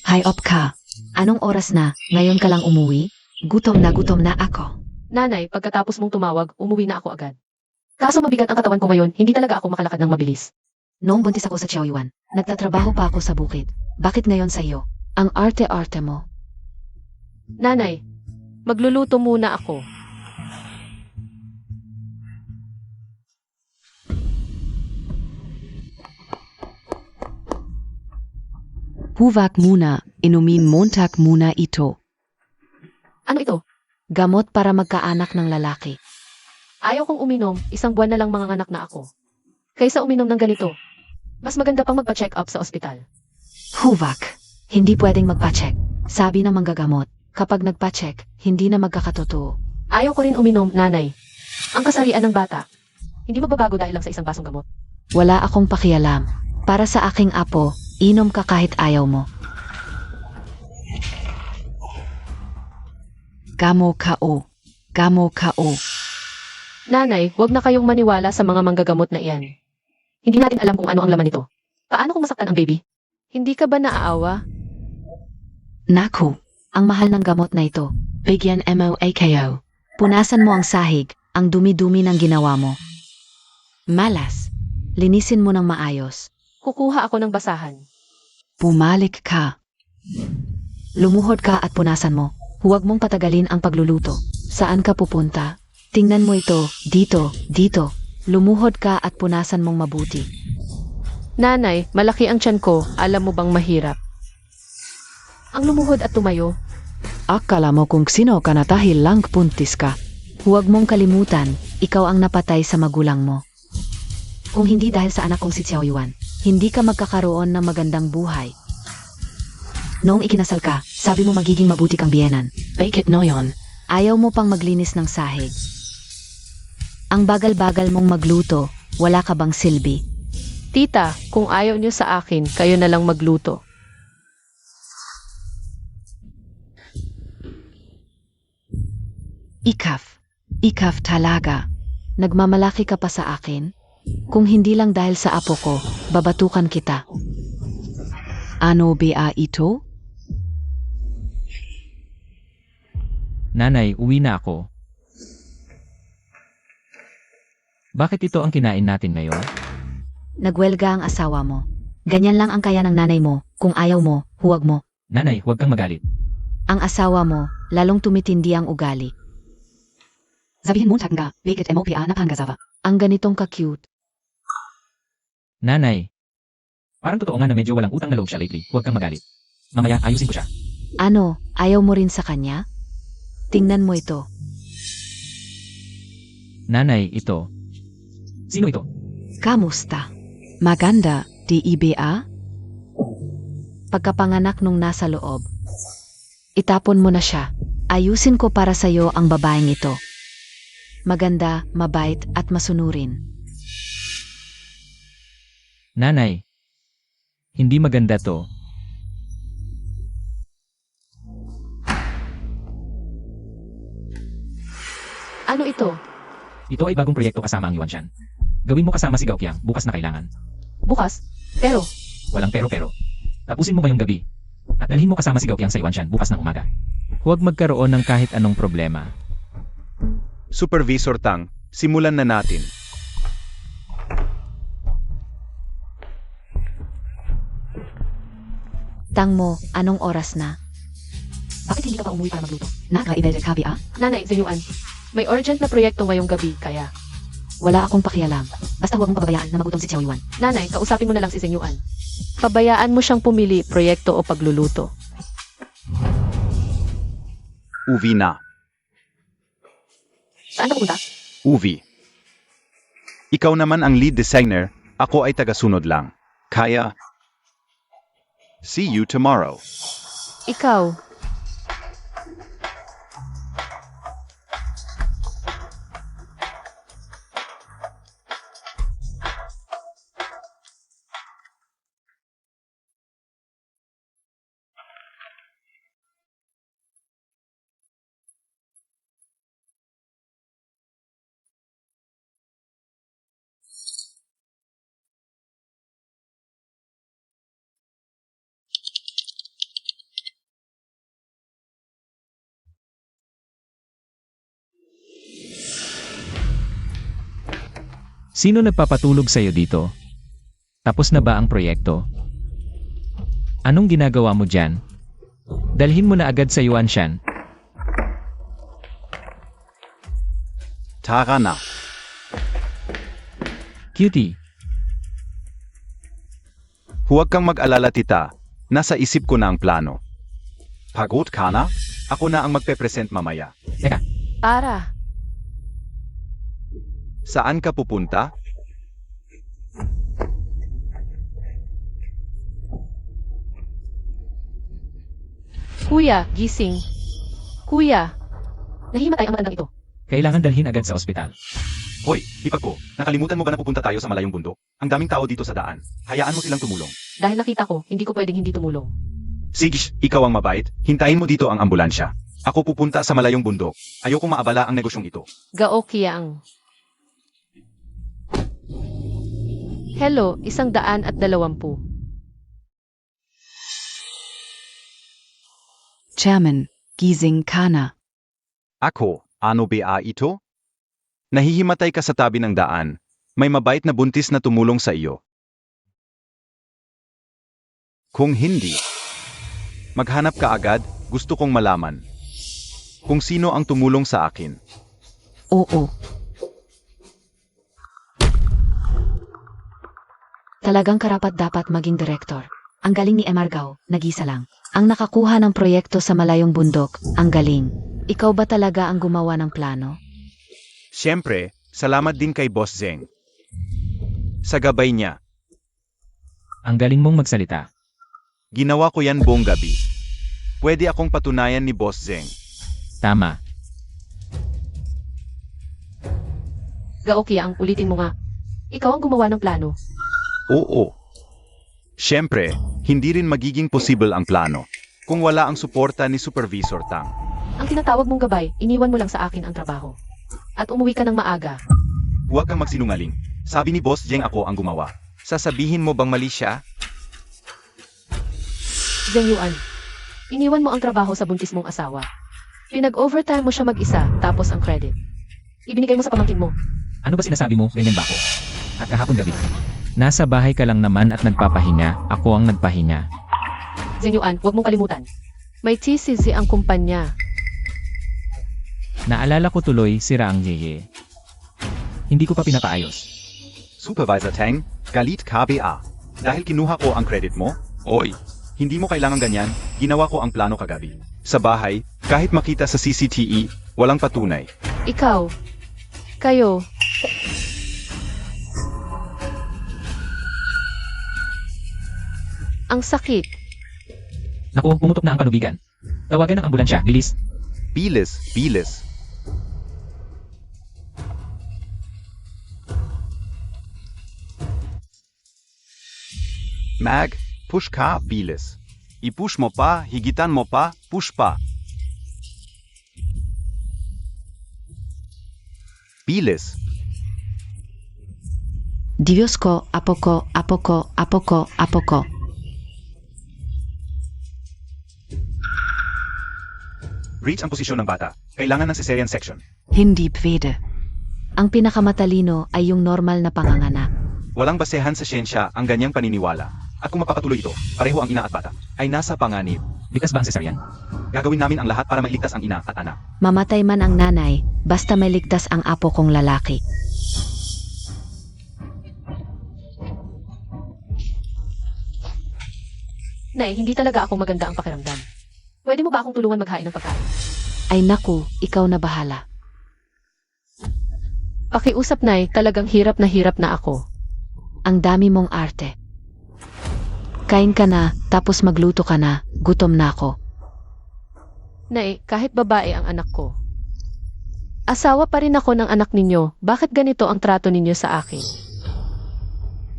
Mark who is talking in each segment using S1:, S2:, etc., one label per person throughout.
S1: Hi op ka. Anong oras na? Ngayon ka lang umuwi? Gutom na ako.
S2: Nanay, pagkatapos mong tumawag, umuwi na ako agad. Kaso mabigat ang katawan ko ngayon, hindi talaga ako makalakad ng mabilis.
S1: Noong buntis ako sa Chiaoyuan, nagtatrabaho pa ako sa bukid. Bakit ngayon sa'yo? Ang arte-arte mo.
S2: Nanay, magluluto muna ako.
S3: Huwag muna, inumin Montag muna ito.
S2: Ano ito?
S1: Gamot para magkaanak ng lalaki.
S2: Ayaw kong uminom, 1 buwan na lang mga anak na ako. Kaysa uminom ng ganito, mas maganda pang magpa-check up sa ospital.
S1: Huwag. Hindi pwedeng magpa-check. Sabi ng manggagamot, kapag nagpa-check, hindi na magkakatotoo.
S2: Ayaw ko rin uminom, nanay. Ang kasarian ng bata, hindi magbabago dahil lang sa isang basong gamot.
S1: Wala akong pakialam. Para sa aking apo, inom ka kahit ayaw mo.
S3: Gamo kao. Gamo kao.
S2: Nanay, huwag na kayong maniwala sa mga manggagamot na iyan. Hindi natin alam kung ano ang laman nito. Paano kung masaktan ang baby? Hindi ka ba naaawa?
S1: Naku, ang mahal ng gamot na ito. Bigyan mo ako. Punasan mo ang sahig, ang dumi-dumi ng ginawa mo. Malas. Linisin mo ng maayos.
S2: Kukuha ako ng basahan.
S3: Bumalik ka.
S1: Lumuhod ka at punasan mo. Huwag mong patagalin ang pagluluto. Saan ka pupunta? Tingnan mo ito, dito. Lumuhod ka at punasan mong mabuti.
S2: Nanay, malaki ang tiyan ko. Alam mo bang mahirap? Ang lumuhod at tumayo.
S3: Akala mo kung sino ka na dahil lang puntis ka.
S1: Huwag mong kalimutan, ikaw ang napatay sa magulang mo. Kung hindi dahil sa anak kong si Xiaoyuan, hindi ka magkakaroon ng magandang buhay. Noong ikinasal ka, sabi mo magiging mabuti kang biyenan. Bakit no yon? Ayaw mo pang maglinis ng sahig. Ang bagal-bagal mong magluto, wala ka bang silbi?
S2: Tita, kung ayaw niyo sa akin, kayo na lang magluto.
S3: Ikaf talaga.
S1: Nagmamalaki ka pa sa akin? Kung hindi lang dahil sa apo ko, babatukan kita.
S3: Ano ba ito?
S4: Nanay, uwi na ako. Bakit ito ang kinain natin ngayon?
S1: Nagwelga ang asawa mo. Ganyan lang ang kaya ng nanay mo. Kung ayaw mo, huwag mo.
S4: Nanay, huwag kang magalit.
S1: Ang asawa mo, lalong tumitindi ang ugali.
S3: Sabihin mo nga, bakit mo pa napangasawa?
S1: Ang ganitong ka-cute.
S4: Nanay, parang totoo nga na medyo walang utang na loob siya lately. Huwag kang magalit. Mamaya, ayusin ko siya.
S1: Ano, ayaw mo rin sa kanya? Tingnan mo ito.
S4: Nanay, ito. Sino ito?
S3: Kamusta? Maganda, di iba?
S1: Pagkapanganak nung nasa loob. Itapon mo na siya. Ayusin ko para sa'yo ang babaeng ito. Maganda, mabait at masunurin.
S4: Nanay, hindi maganda to.
S2: Ano ito?
S4: Ito ay bagong proyekto kasama ang Yuanshan. Gawin mo kasama si Gaoqiang, bukas na kailangan.
S2: Bukas? Pero,
S4: Walang pero. Tapusin mo ngayong gabi. At dalhin mo kasama si Gaoqiang sa Yuanshan bukas ng umaga. Huwag magkaroon ng kahit anong problema.
S5: Supervisor Tang, simulan na natin.
S1: Tang mo, anong oras na?
S3: Bakit hindi ka pa umuwi para magluto? Naka-ibel ka ba?
S2: nanay, Zenyuan, may urgent na proyekto ngayong gabi, kaya...
S1: Wala akong pakialam.
S3: Basta huwag mong pababayaan na magutom si Xiaoyuan.
S2: Nanay, kausapin mo na lang si Zenyuan. Pabayaan mo siyang pumili, proyekto o pagluluto.
S5: Uvi na.
S2: Saan ka pupunta?
S5: Uvi. Ikaw naman ang lead designer, ako ay tagasunod lang. Kaya... See you tomorrow.
S2: Ikaw,
S4: Sino nagpapatulog sa'yo dito? Tapos na ba ang proyekto? Anong ginagawa mo dyan? Dalhin mo na agad sa Yuanshan.
S5: Tara na.
S4: Cutie,
S5: Huwag kang mag-alala tita. Nasa isip ko na ang plano. Pagod ka na? Ako na ang magpe-present mamaya.
S4: teka,
S2: Para.
S5: Saan ka pupunta?
S2: Kuya, gising. Kuya. Nahimatay ang matandang ito.
S4: kailangan dalhin agad sa ospital.
S5: Hoy, ipag ko. Nakalimutan mo ba na pupunta tayo sa malayong bundok? Ang daming tao dito sa daan. Hayaan mo silang tumulong.
S2: Dahil nakita ko, hindi ko pwedeng hindi tumulong.
S5: Sige, ikaw ang mabait. Hintayin mo dito ang ambulansya. Ako pupunta sa malayong bundok. Ayoko maabala ang negosyong ito.
S2: Gao Kiang. Hello, 120.
S3: Chairman, Gising Kana.
S5: Ako, ano ba ito? Nahihimatay ka sa tabi ng daan. May mabait na buntis na tumulong sa iyo. Kung hindi, maghanap ka agad, gusto kong malaman. Kung sino ang tumulong sa akin.
S3: Oo.
S1: Talagang karapat-dapat maging direktor. Ang galing ni Emargao, nag-isa lang. Ang nakakuha ng proyekto sa malayong bundok, ang galing. Ikaw ba talaga ang gumawa ng plano?
S5: Siyempre, salamat din kay Boss Zeng. Sa gabay niya,
S4: Ang galing mong magsalita.
S5: ginawa ko yan buong gabi. Pwede akong patunayan ni Boss Zeng.
S4: Tama.
S2: Gao Kiang, ulitin mo nga. Ikaw ang gumawa ng plano.
S5: Oo. Siyempre, hindi rin magiging posible ang plano kung wala ang suporta ni Supervisor Tang.
S2: Ang tinatawag mong gabay, iniwan mo lang sa akin ang trabaho. At umuwi ka ng maaga.
S5: Huwag kang magsinungaling. Sabi ni Boss Zeng ako ang gumawa. Sasabihin mo bang mali siya?
S2: Zheng Yuan, iniwan mo ang trabaho sa buntis mong asawa. Pinag-overtime mo siya mag-isa, tapos ang credit. Ibinigay mo sa pamangkin mo.
S4: Ano ba sinasabi mo? Ganyan ba ako? At kahapon gabi. Nasa bahay ka lang naman at nagpapahinga. Ako ang nagpahinga.
S2: Zheng Yuan, huwag mong kalimutan. May TCC ang kumpanya.
S4: Naalala ko tuloy sira ang yeye. Hindi ko pa pinapaayos.
S5: Supervisor Tang, galit ka ba? Dahil kinuha ko ang credit mo? Oy, hindi mo kailangan ganyan. Ginawa ko ang plano kagabi. Sa bahay, kahit makita sa CCTV, walang patunay.
S2: Ikaw. Kayo. Ang sakit.
S4: Naku, pumutok na ang panubigan. Tawagan ng ambulansya, bilis.
S5: Bilis, bilis. Mag, push ka, bilis. I-push mo pa, higitan mo pa, push pa. Bilis.
S1: Diyos ko, apo ko, apo ko, apo ko, apo ko.
S5: Reach ang posisyon ng bata. Kailangan ng cesarean section.
S3: Hindi pwede.
S1: Ang pinakamatalino ay yung normal na panganganak.
S5: Walang basehan sa siyensya ang ganyang paniniwala. At kung mapapatuloy ito, pareho ang ina at bata ay nasa panganib.
S4: Bigas ba ang cesarean?
S5: Gagawin namin ang lahat para mailigtas ang ina at anak.
S1: Mamatay man ang nanay, basta may ligtas ang apo kong lalaki.
S2: Nay, hindi talaga ako maganda ang pakiramdam. Pwede mo ba akong tulungan maghain ng pagkain?
S1: Ay naku, ikaw na bahala.
S2: Pakiusap, Nay, talagang hirap na ako.
S1: Ang dami mong arte. Kain ka na, tapos magluto ka na, gutom na ako.
S2: Nay, kahit babae ang anak ko. Asawa pa rin ako ng anak ninyo, bakit ganito ang trato ninyo sa akin?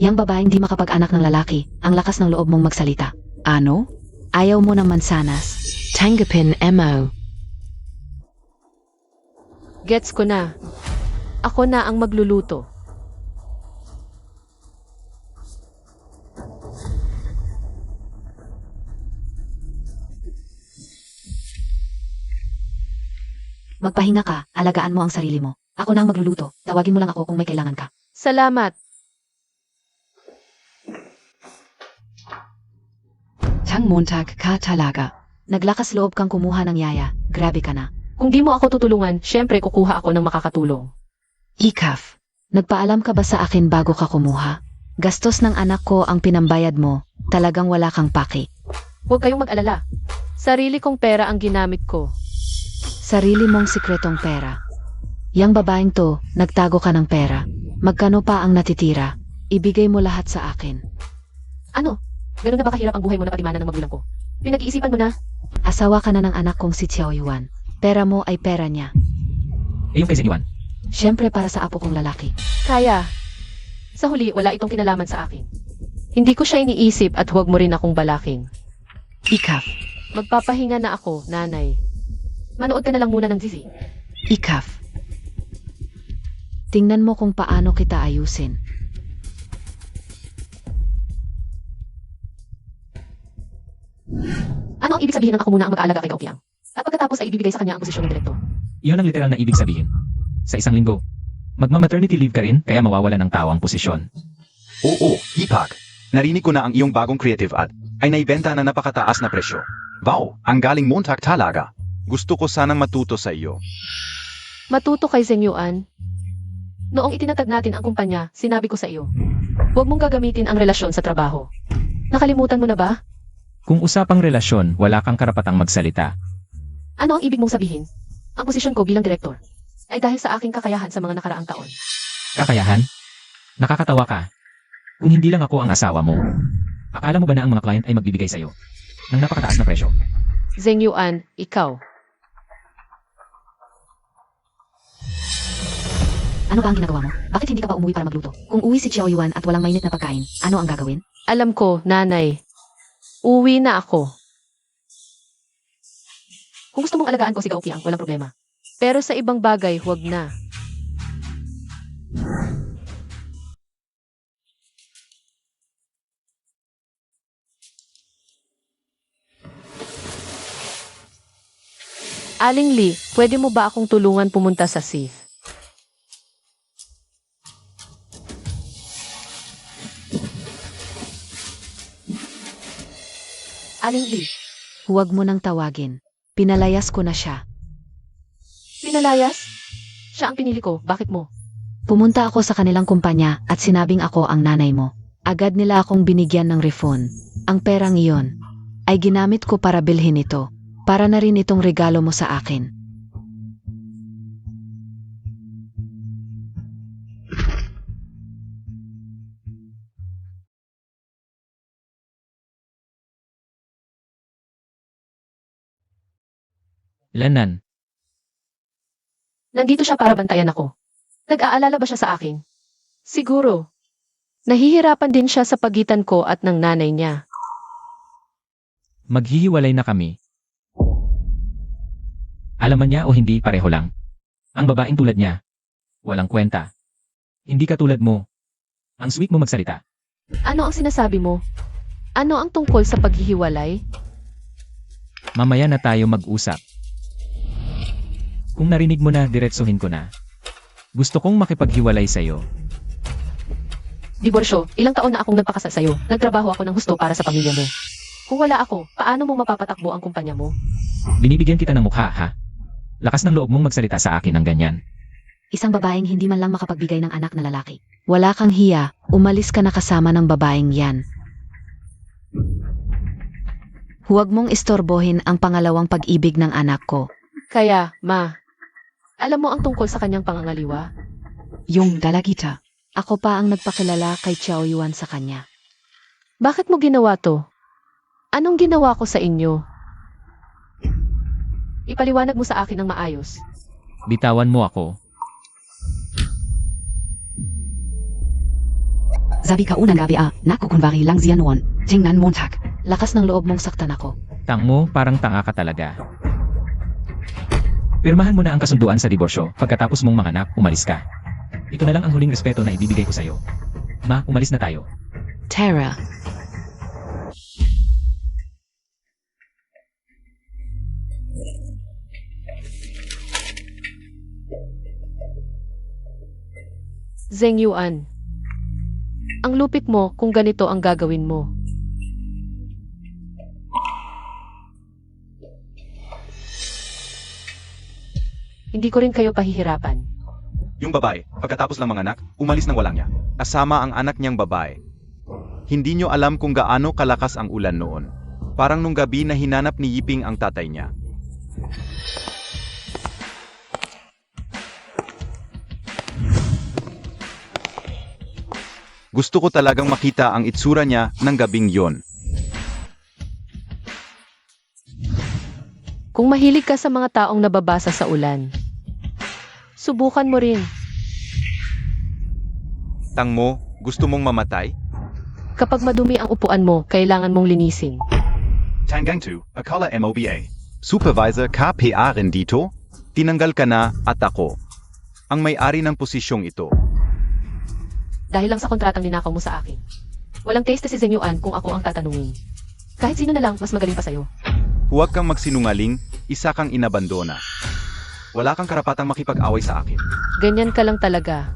S1: Yang babaeng di makapag-anak ng lalaki, ang lakas ng loob mong magsalita.
S3: Ano?
S1: Ayaw mo ng mansanas.
S3: Tanggapin mo.
S2: Gets ko na. Ako na ang magluluto.
S1: Magpahinga ka, alagaan mo ang sarili mo. Ako na ang magluluto, tawagin mo lang ako kung may kailangan ka.
S2: Salamat.
S3: Tang Montag ka talaga.
S1: Naglakas loob kang kumuha ng yaya. Grabe ka na.
S2: Kung di mo ako tutulungan, syempre kukuha ako ng makakatulong.
S3: Ikaf.
S1: Nagpaalam ka ba sa akin bago ka kumuha? Gastos ng anak ko ang pinambayad mo. Talagang wala kang paki.
S2: Huwag kayong mag-alala. Sarili kong pera ang ginamit ko.
S1: Sarili mong sikretong pera. Yang babaeng to, nagtago ka ng pera. Magkano pa ang natitira? Ibigay mo lahat sa akin.
S2: Ano? Ganun na ba kahirap ang buhay mo na patimanan ng magulang ko? Pinag-iisipan mo na.
S1: Asawa ka na ng anak kong si Xiao Yuan. Pera mo ay pera niya.
S4: Eh yung kay Yuan.
S1: Siyempre para sa apo kong lalaki.
S2: Kaya, sa huli, wala itong kinalaman sa akin. Hindi ko siya iniisip at huwag mo rin akong balaking.
S3: Ikaf.
S2: Magpapahinga na ako, nanay. Manood ka na lang muna ng Zizi.
S3: Ikaf.
S1: Tingnan mo kung paano kita ayusin.
S2: Ano ang ibig sabihin ng ako muna ang mag-aalaga kay Kaopiang? At pagkatapos ay ibibigay sa kanya ang posisyon ng direktor.
S4: Iyon ang literal na ibig sabihin. Sa isang linggo, magma-maternity leave ka rin kaya mawawala ng tao ang posisyon.
S5: Oo, Ipag. Narinig ko na ang iyong bagong creative ad ay naibenta na napakataas na presyo. Wow, ang galing Montag talaga. Gusto ko sanang matuto sa iyo.
S2: Matuto kay Zheng Yuan. Noong itinatag natin ang kumpanya, sinabi ko sa iyo, huwag mong gagamitin ang relasyon sa trabaho. Nakalimutan mo na ba?
S4: Kung usapang relasyon, wala kang karapatang magsalita.
S2: Ano ang ibig mong sabihin? Ang posisyon ko bilang direktor ay dahil sa aking kakayahan sa mga nakaraang taon.
S4: Kakayahan? Nakakatawa ka. Kung hindi lang ako ang asawa mo, akala mo ba na ang mga client ay magbibigay sa'yo ng napakataas na presyo?
S2: Zheng Yuan, ikaw.
S1: Ano ba ang ginagawa mo? Bakit hindi ka pa umuwi para magluto? Kung uwi si Xiao Yuan at walang mainit na pagkain, ano ang gagawin?
S2: Alam ko, nanay. Uwi na ako. Kung gusto mong alagaan ko si Kaopiang, walang problema. Pero sa ibang bagay, huwag na. Aling Lee, pwede mo ba akong tulungan pumunta sa SIF? Aling Lee,
S1: Huwag mo nang tawagin. Pinalayas ko na siya.
S2: pinalayas? Siya ang pinili ko, bakit mo?
S1: Pumunta ako sa kanilang kumpanya at sinabing ako ang nanay mo. Agad nila akong binigyan ng refund. Ang perang iyon ay ginamit ko para bilhin ito. Para na rin itong regalo mo sa akin.
S4: Lanan,
S2: Nandito siya para bantayan ako. Nag-aalala ba siya sa akin? Siguro. Nahihirapan din siya sa pagitan ko at ng nanay niya.
S4: maghihiwalay na kami. Alaman niya o hindi, pareho lang. Ang babaeng tulad niya, walang kwenta. Hindi ka tulad mo. Ang sweet mo magsalita.
S2: Ano ang sinasabi mo? Ano ang tungkol sa paghihiwalay?
S4: Mamaya na tayo mag-usap. Kung narinig mo na, diretsuhin ko na. Gusto kong makipaghiwalay sa'yo.
S2: Diborsyo, ilang taon na akong nagpakasal sa'yo. Nagtrabaho ako ng husto para sa pamilya mo. Kung wala ako, paano mo mapapatakbo ang kumpanya mo?
S4: Binibigyan kita ng mukha, ha? Lakas ng loob mong magsalita sa akin ng ganyan.
S1: Isang babaeng hindi man lang makapagbigay ng anak na lalaki. Wala kang hiya, umalis ka na kasama ng babaeng yan. Huwag mong istorbohin ang pangalawang pag-ibig ng anak ko.
S2: Kaya, ma, alam mo ang tungkol sa kanyang pangangaliwa?
S3: Yung dalagita.
S1: Ako pa ang nagpakilala kay Xiao Yuan sa kanya.
S2: Bakit mo ginawa to? Anong ginawa ko sa inyo? Ipaliwanag mo sa akin ng maayos.
S4: Bitawan mo ako.
S3: Sabi ka unang gabi nakukunwari lang siya noon. Tingnan Montag.
S1: Lakas ng loob mong saktan ako.
S4: Tang mo, parang tanga ka talaga. Pirmahan mo na ang kasunduan sa diborsyo. Pagkatapos mong manganak, umalis ka. Ito na lang ang huling respeto na ibibigay ko sa'yo. Ma, umalis na tayo.
S1: Tara.
S2: Zheng Yuan. Ang lupit mo kung ganito ang gagawin mo. Hindi ko rin kayo pahihirapan.
S5: Yung babae, pagkatapos ng mga anak, umalis ng walang niya. Kasama ang anak niyang babae. Hindi nyo alam kung gaano kalakas ang ulan noon. Parang nung gabi na hinanap ni Yiping ang tatay niya. Gusto ko talagang makita ang itsura niya ng gabing yon.
S2: Kung mahilig ka sa mga taong nababasa sa ulan, subukan mo rin.
S5: Tang mo, gusto mong mamatay?
S2: Kapag madumi ang upuan mo, kailangan mong linisin.
S5: Tanggang 2, akala MOBA. Supervisor KPA rin dito? Tinanggal ka na at ako. Ang may-ari ng posisyong ito.
S2: Dahil lang sa kontratang ninakaw mo sa akin. Walang taste si Zheng Yuan kung ako ang tatanungin. Kahit sino na lang, mas magaling pa sa'yo.
S5: Huwag kang magsinungaling, isa kang inabandona. Wala kang karapatang makipag-away sa akin.
S2: Ganyan ka lang talaga.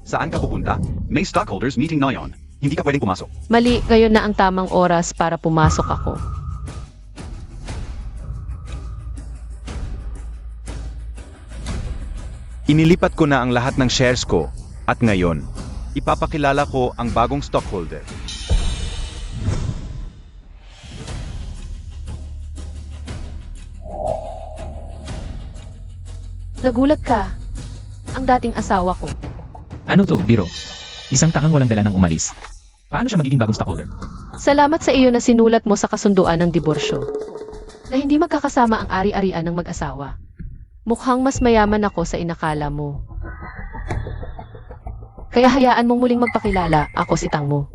S5: Saan ka pupunta? May stockholders meeting na yon. Hindi ka pwedeng pumasok.
S2: Mali, ngayon na ang tamang oras para pumasok ako.
S5: Inilipat ko na ang lahat ng shares ko, at ngayon, ipapakilala ko ang bagong stockholder.
S2: Nagulat ka. Ang dating asawa ko.
S4: Ano to, biro? Isang takang walang dala ng umalis. Paano siya magiging bagong stockholder?
S2: Salamat sa iyo na sinulat mo sa kasunduan ng diborsyo. Na hindi magkakasama ang ari-arian ng mag-asawa. Mukhang mas mayaman ako sa inakala mo. Kaya hayaan mong muling magpakilala, ako si Tang Mo.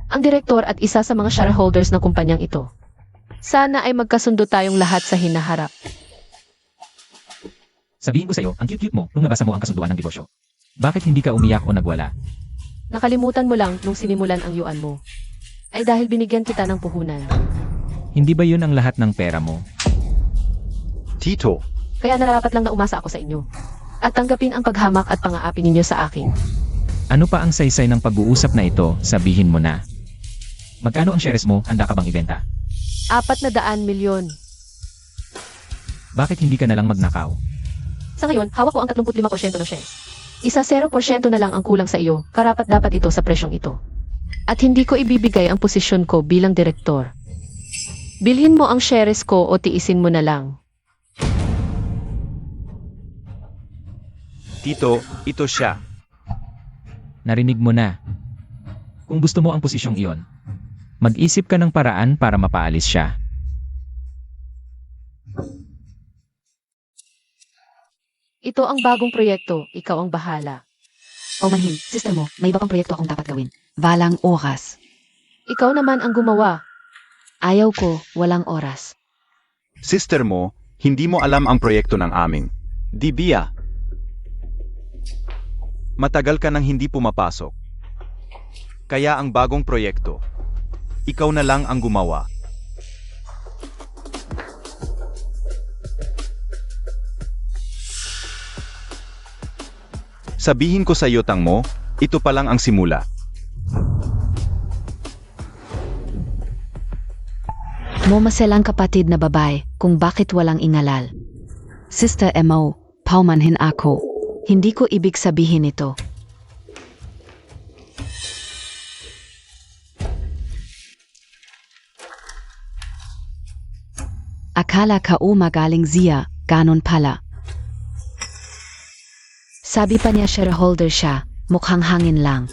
S2: Ang direktor at isa sa mga shareholders ng kumpanyang ito. Sana ay magkasundo tayong lahat sa hinaharap.
S4: Sabihin ko sa'yo, ang cute-cute mo nung nabasa mo ang kasunduan ng diborsyo. Bakit hindi ka umiyak o nagwala?
S2: Nakalimutan mo lang nung sinimulan ang yuan mo. Ay dahil binigyan kita ng puhunan.
S4: Hindi ba yun ang lahat ng pera mo?
S5: Tito,
S2: Kaya nararapat lang na umasa ako sa inyo. At tanggapin ang paghamak at pang-aapi ninyo sa akin.
S4: Ano pa ang saysay ng pag-uusap na ito, sabihin mo na. Magkano ang shares mo, handa ka bang ibenta?
S2: 400 milyon.
S4: Bakit hindi ka nalang magnakaw?
S2: Sa ngayon, hawak ko ang 35% ng shares. Isa 0% na lang ang kulang sa iyo, karapat dapat ito sa presyong ito. At hindi ko ibibigay ang posisyon ko bilang direktor. Bilhin mo ang shares ko o tiisin mo na lang.
S5: Tito, ito siya.
S4: Narinig mo na. Kung gusto mo ang posisyong iyon, mag-isip ka ng paraan para mapaalis siya.
S2: Ito ang bagong proyekto, ikaw ang bahala.
S1: O manhin, sister mo, may iba pang proyekto akong dapat gawin. Balang oras.
S2: Ikaw naman ang gumawa.
S1: Ayaw ko, walang oras.
S5: Sister mo, hindi mo alam ang proyekto ng aming. Di biya. Matagal ka nang hindi pumapasok. Kaya ang bagong proyekto, ikaw na lang ang gumawa. Sabihin ko sa iyo, Tang Mo, ito pa lang ang simula.
S1: Momasel ang kapatid na babae kung bakit walang ingalal. Sister Mo, paumanhin ako. Hindi ko ibig sabihin ito. Akala ka magaling siya, ganon pala. Sabi pa niya shareholder siya, mukhang hangin lang.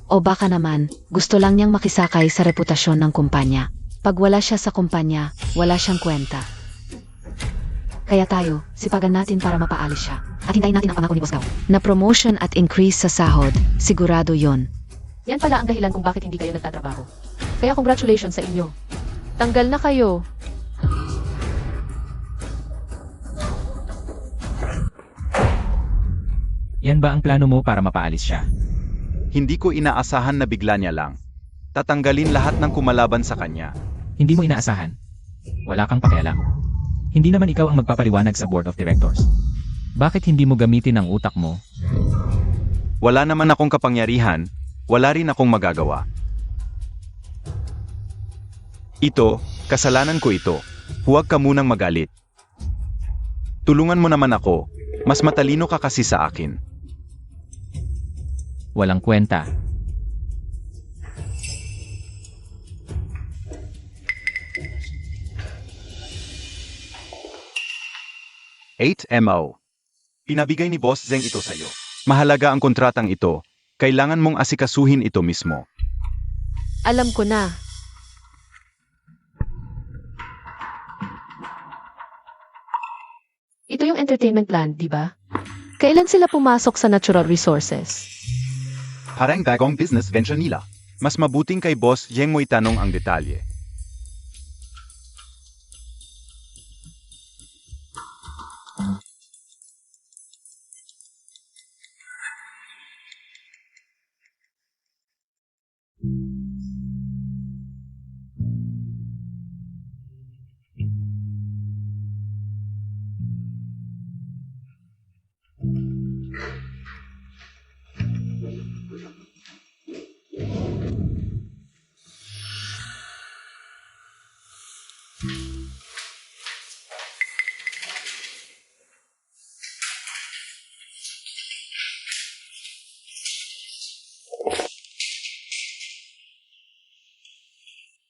S1: O baka naman, gusto lang niyang makisakay sa reputasyon ng kumpanya. Pag wala siya sa kumpanya, wala siyang kwenta. Kaya tayo, sipagan natin para mapaalis siya. At hintayin natin ang pangako ni Boss Gao. Na promotion at increase sa sahod, sigurado yon.
S2: Yan pala ang dahilan kung bakit hindi kayo nagtatrabaho. Kaya congratulations sa inyo. Tanggal na kayo.
S4: Yan ba ang plano mo para mapaalis siya?
S5: Hindi ko inaasahan na bigla niya lang. Tatanggalin lahat ng kumalaban sa kanya.
S4: Hindi mo inaasahan. Wala kang pakialam. Hindi naman ikaw ang magpapaliwanag sa board of directors. Bakit hindi mo gamitin ang utak mo?
S5: Wala naman akong kapangyarihan, wala rin akong magagawa. Ito, kasalanan ko ito. Huwag ka munang magalit. Tulungan mo naman ako. Mas matalino ka kasi sa akin.
S4: Walang kwenta.
S5: $8 Pinabigay ni Boss Zeng ito sa'yo. Mahalaga ang kontratang ito. Kailangan mong asikasuhin ito mismo.
S2: Alam ko na. Ito yung entertainment plan, di ba? Kailan sila pumasok sa natural resources?
S5: Parang bagong business venture nila. Mas mabuting kay Boss Zeng mo itanong ang detalye.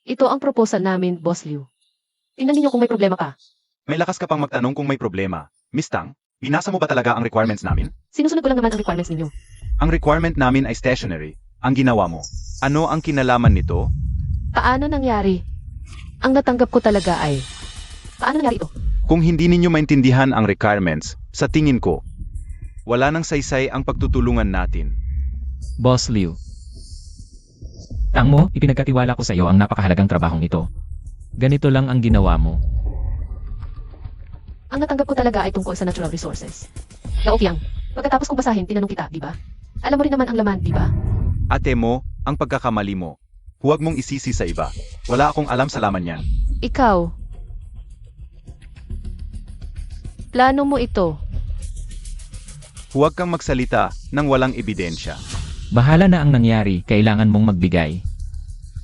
S2: Ito ang proposal namin, Boss Liu. Tingnan ninyo kung may problema ka.
S5: May lakas ka pang magtanong kung may problema. Miss Tang, binasa mo ba talaga ang requirements namin?
S2: Sinusunod ko lang naman ang requirements ninyo.
S5: Ang requirement namin ay stationary. Ang ginawa mo. Ano ang kinalaman nito?
S2: Paano nangyari? Ang natanggap ko talaga ay... Paano nangyari ito?
S5: Kung hindi ninyo maintindihan ang requirements, sa tingin ko, wala nang saysay ang pagtutulungan natin.
S4: Boss Liu. Tang mo, ipinagkatiwala ko sa iyo ang napakahalagang trabahong ito. Ganito lang ang ginawa mo.
S2: Ang natanggap ko talaga ay tungkol sa natural resources. Yao Fiang, pagkatapos kong basahin, tinanong kita, di ba? Alam mo rin naman ang laman, di ba?
S5: Ate mo, ang pagkakamali mo. Huwag mong isisi sa iba. Wala akong alam sa laman yan.
S2: Ikaw. Plano mo ito.
S5: Huwag kang magsalita nang walang ebidensya.
S4: Bahala na ang nangyari, kailangan mong magbigay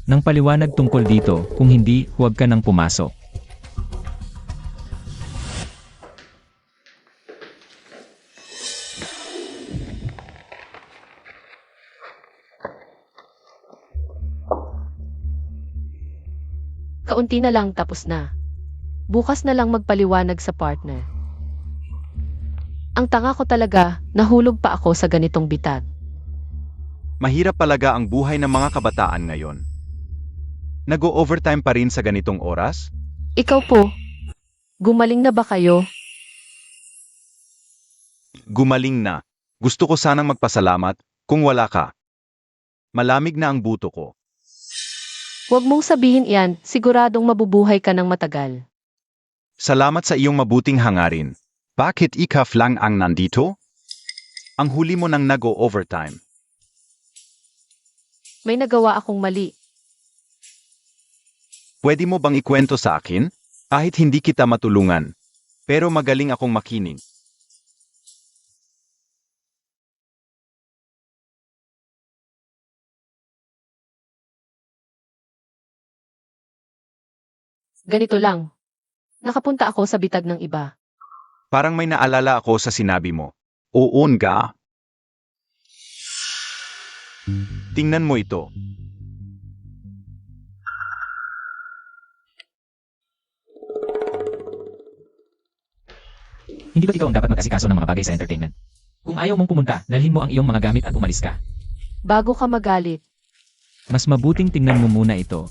S4: ng paliwanag tungkol dito, kung hindi, huwag ka nang pumasok.
S2: Kaunti na lang tapos na. Bukas na lang magpaliwanag sa partner. Ang tanga ko talaga, nahulog pa ako sa ganitong bitag.
S5: Mahirap talaga ang buhay ng mga kabataan ngayon. Nag-o-overtime pa rin sa ganitong oras?
S2: Ikaw po, gumaling na ba kayo?
S5: Gumaling na. Gusto ko sanang magpasalamat kung wala ka. Malamig na ang buto ko.
S2: Huwag mong sabihin iyan, siguradong mabubuhay ka ng matagal.
S5: Salamat sa iyong mabuting hangarin. Bakit ikaw lang ang nandito? Ang huli mo nang nag-o-overtime.
S2: May nagawa akong mali.
S5: Pwede mo bang ikwento sa akin? Kahit hindi kita matulungan. Pero magaling akong makinig.
S2: Ganito lang. Nakapunta ako sa bitag ng iba.
S5: Parang may naalala ako sa sinabi mo. Oo nga. Tingnan mo ito.
S4: Hindi ba't ikaw ang dapat mag-asikaso ng mga bagay sa entertainment? Kung ayaw mong pumunta, dalhin mo ang iyong mga gamit at umalis ka.
S2: Bago ka magalit,
S4: Mas mabuting tingnan mo muna ito.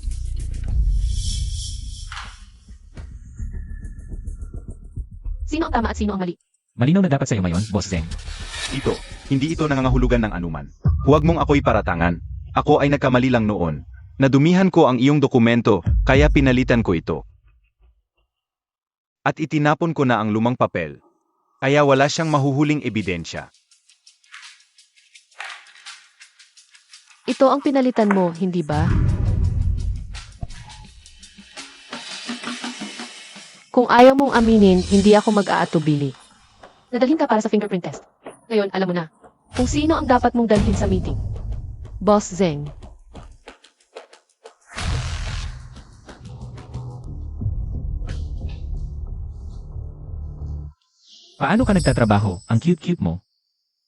S2: sino ang tama at sino ang mali?
S4: Malinaw na dapat sa iyo ngayon, Boss Zeng.
S5: Ito. Hindi ito nangangahulugan ng anuman. Huwag mong ako'y paratangan. Ako ay nagkamali lang noon. Nadumihan ko ang iyong dokumento, kaya pinalitan ko ito. At itinapon ko na ang lumang papel. Kaya wala siyang mahuhuling ebidensya.
S2: Ito ang pinalitan mo, hindi ba? Kung ayaw mong aminin, hindi ako mag-aatubili. Nadalhin ka para sa fingerprint test. Ngayon, alam mo na kung sino ang dapat mong dalhin sa meeting. Boss Zeng.
S4: Paano ka nagtatrabaho? Ang cute-cute mo.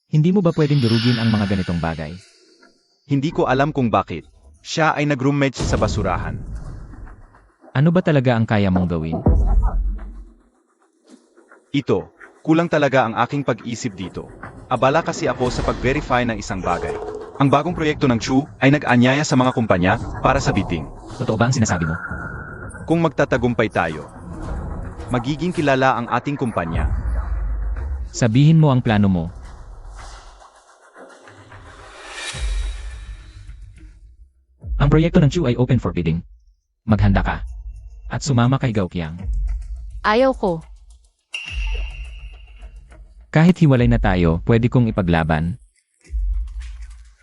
S4: Hindi mo ba pwedeng durugin ang mga ganitong bagay?
S5: Hindi ko alam kung bakit. Siya ay nag-roommate sa basurahan.
S4: Ano ba talaga ang kaya mong gawin?
S5: Ito, kulang talaga ang aking pag-isip dito. Abala kasi ako sa pag-verify ng isang bagay. Ang bagong proyekto ng Chu ay nag-anyaya sa mga kumpanya para sa bidding.
S4: Totoo ba ang sinasabi mo?
S5: Kung magtatagumpay tayo, magiging kilala ang ating kumpanya.
S4: Sabihin mo ang plano mo. Ang proyekto ng Chu ay open for bidding. Maghanda ka. At sumama kay Gaukiang.
S2: Ayaw ko.
S4: Kahit hiwalay na tayo, pwede kong ipaglaban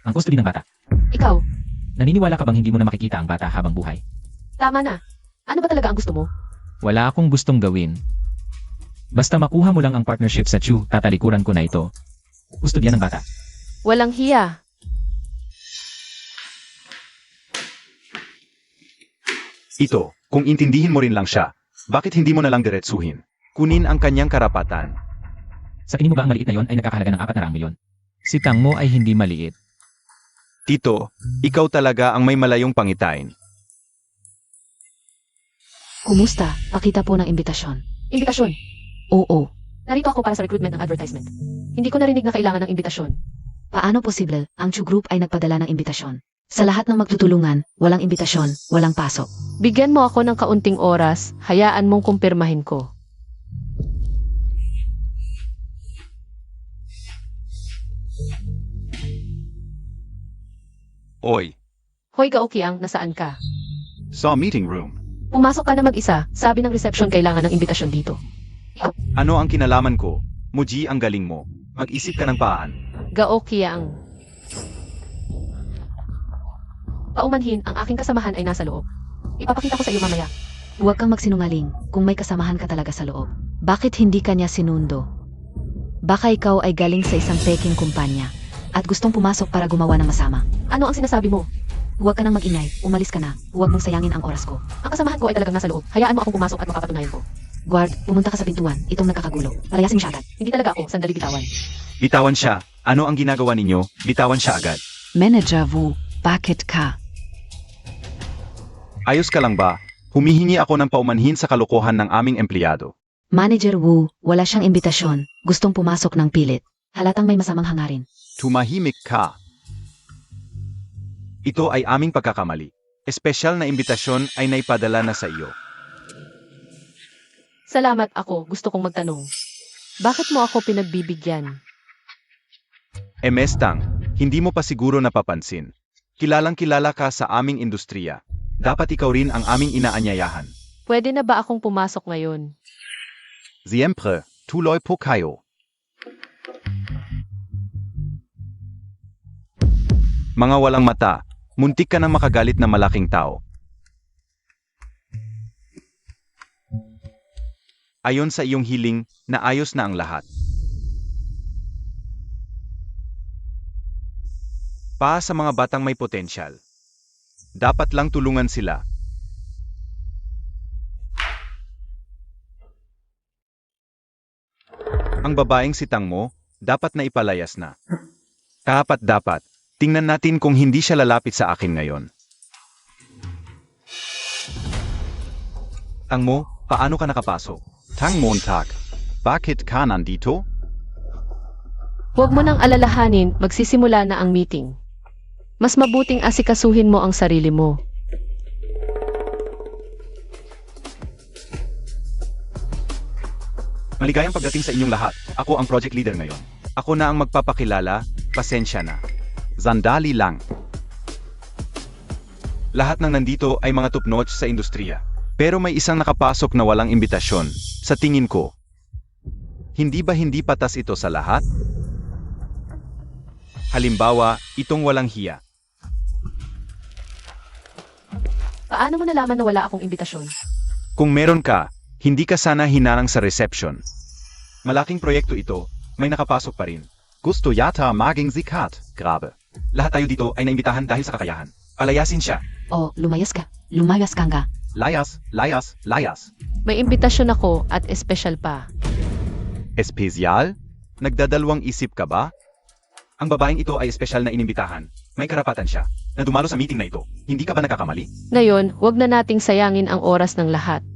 S4: ang custody ng bata.
S2: Ikaw,
S4: Naniniwala ka bang hindi mo na makikita ang bata habang buhay?
S2: tama na. Ano ba talaga ang gusto mo?
S4: Wala akong gustong gawin. Basta makuha mo lang ang partnership sa Chu, tatalikuran ko na ito. Kustodyan ng bata.
S2: Walang hiya.
S5: Ito, kung intindihin mo rin lang siya, bakit hindi mo na lang diretsuhin? Kunin ang kanyang karapatan.
S4: Sa tingin mo ba ang maliit na yon ay nakakahalaga ng 400 milyon? Si Tang mo ay hindi maliit.
S5: Tito, ikaw talaga ang may malayong pangitain.
S1: Kumusta? Pakita po ng imbitasyon.
S2: Imbitasyon.
S1: Oo.
S2: Narito ako para sa recruitment ng advertisement. Hindi ko narinig na kailangan ng imbitasyon.
S1: Paano posible? Ang Chu Group ay nagpadala ng imbitasyon. Sa lahat ng magtutulungan, walang imbitasyon, walang pasok.
S2: Bigyan mo ako ng kaunting oras, hayaan mong kumpirmahin ko.
S5: Oy,
S2: Hoy Gaukiang, nasaan ka?
S5: sa meeting room.
S2: Pumasok ka na mag-isa, sabi ng reception kailangan ng imbitasyon dito.
S5: Ano ang kinalaman ko? Muji, ang galing mo. Mag-isip ka ng paan.
S2: Gaukiang. Paumanhin, ang aking kasamahan ay nasa loob. Ipapakita ko sa iyo mamaya.
S1: Huwag kang magsinungaling kung may kasamahan ka talaga sa loob. Bakit hindi ka niya sinundo? Baka ikaw ay galing sa isang peking kumpanya at gustong pumasok para gumawa ng masama.
S2: Ano ang sinasabi mo?
S1: Huwag ka nang mag-ingay, umalis ka na. Huwag mong sayangin ang oras ko.
S2: Ang kasamahan ko ay talagang nasa loob. Hayaan mo akong pumasok at mapapatunayan ko.
S1: Guard, pumunta ka sa pintuan. Itong nagkakagulo. Palayasin mo siya agad.
S2: Hindi talaga ako, sandali bitawan.
S5: Bitawan siya. Ano ang ginagawa ninyo? Bitawan siya agad.
S1: Manager Wu, bakit ka?
S5: Ayos ka lang ba? Humihingi ako ng paumanhin sa kalokohan ng aming empleyado.
S1: Manager Wu, wala siyang imbitasyon. Gustong pumasok ng pilit. Halatang may masamang hangarin.
S5: Tumahimik ka. Ito ay aming pagkakamali. Espesyal na imbitasyon ay naipadala na sa iyo.
S2: Salamat ako, gusto kong magtanong. Bakit mo ako pinagbibigyan?
S5: Tang, hindi mo pa siguro napapansin. Kilalang kilala ka sa aming industriya. Dapat ikaw rin ang aming inaanyayahan.
S2: Pwede na ba akong pumasok ngayon?
S5: Siempre, tuloy po kayo. Mga walang mata, muntik ka nang makagalit na malaking tao. Ayon sa iyong hiling, naayos na ang lahat. Pa sa mga batang may potensyal. Dapat lang tulungan sila. Ang babaeng si Tang mo, dapat na ipalayas na. Dapat. Tingnan natin kung hindi siya lalapit sa akin ngayon. Tang mo, paano ka nakapasok? Tang Montag, bakit ka nandito?
S2: Huwag mo nang alalahanin, magsisimula na ang meeting. Mas mabuting asikasuhin mo ang sarili mo.
S5: Maligayang pagdating sa inyong lahat. Ako ang project leader ngayon. Ako na ang magpapakilala, pasensya na. Sandali lang. Lahat ng nandito ay mga top-notch sa industriya. Pero may isang nakapasok na walang imbitasyon. Sa tingin ko, hindi ba hindi patas ito sa lahat? Halimbawa, itong walang hiya.
S2: Paano mo nalaman na wala akong imbitasyon?
S5: Kung meron ka, hindi ka sana hinarang sa reception. Malaking proyekto ito, may nakapasok pa rin. Gusto yata maging sikat, grabe. Lahat tayo dito ay naimbitahan dahil sa kakayahan. Palayasin siya.
S3: O, lumayas ka. Lumayas ka nga.
S5: Layas, layas, layas.
S2: May imbitasyon ako at espesyal pa.
S5: Espesyal? Nagdadalawang isip ka ba? Ang babaeng ito ay espesyal na inimbitahan. May karapatan siya na dumalo sa meeting na ito. Hindi ka ba nagkakamali?
S2: Ngayon, huwag na nating sayangin ang oras ng lahat.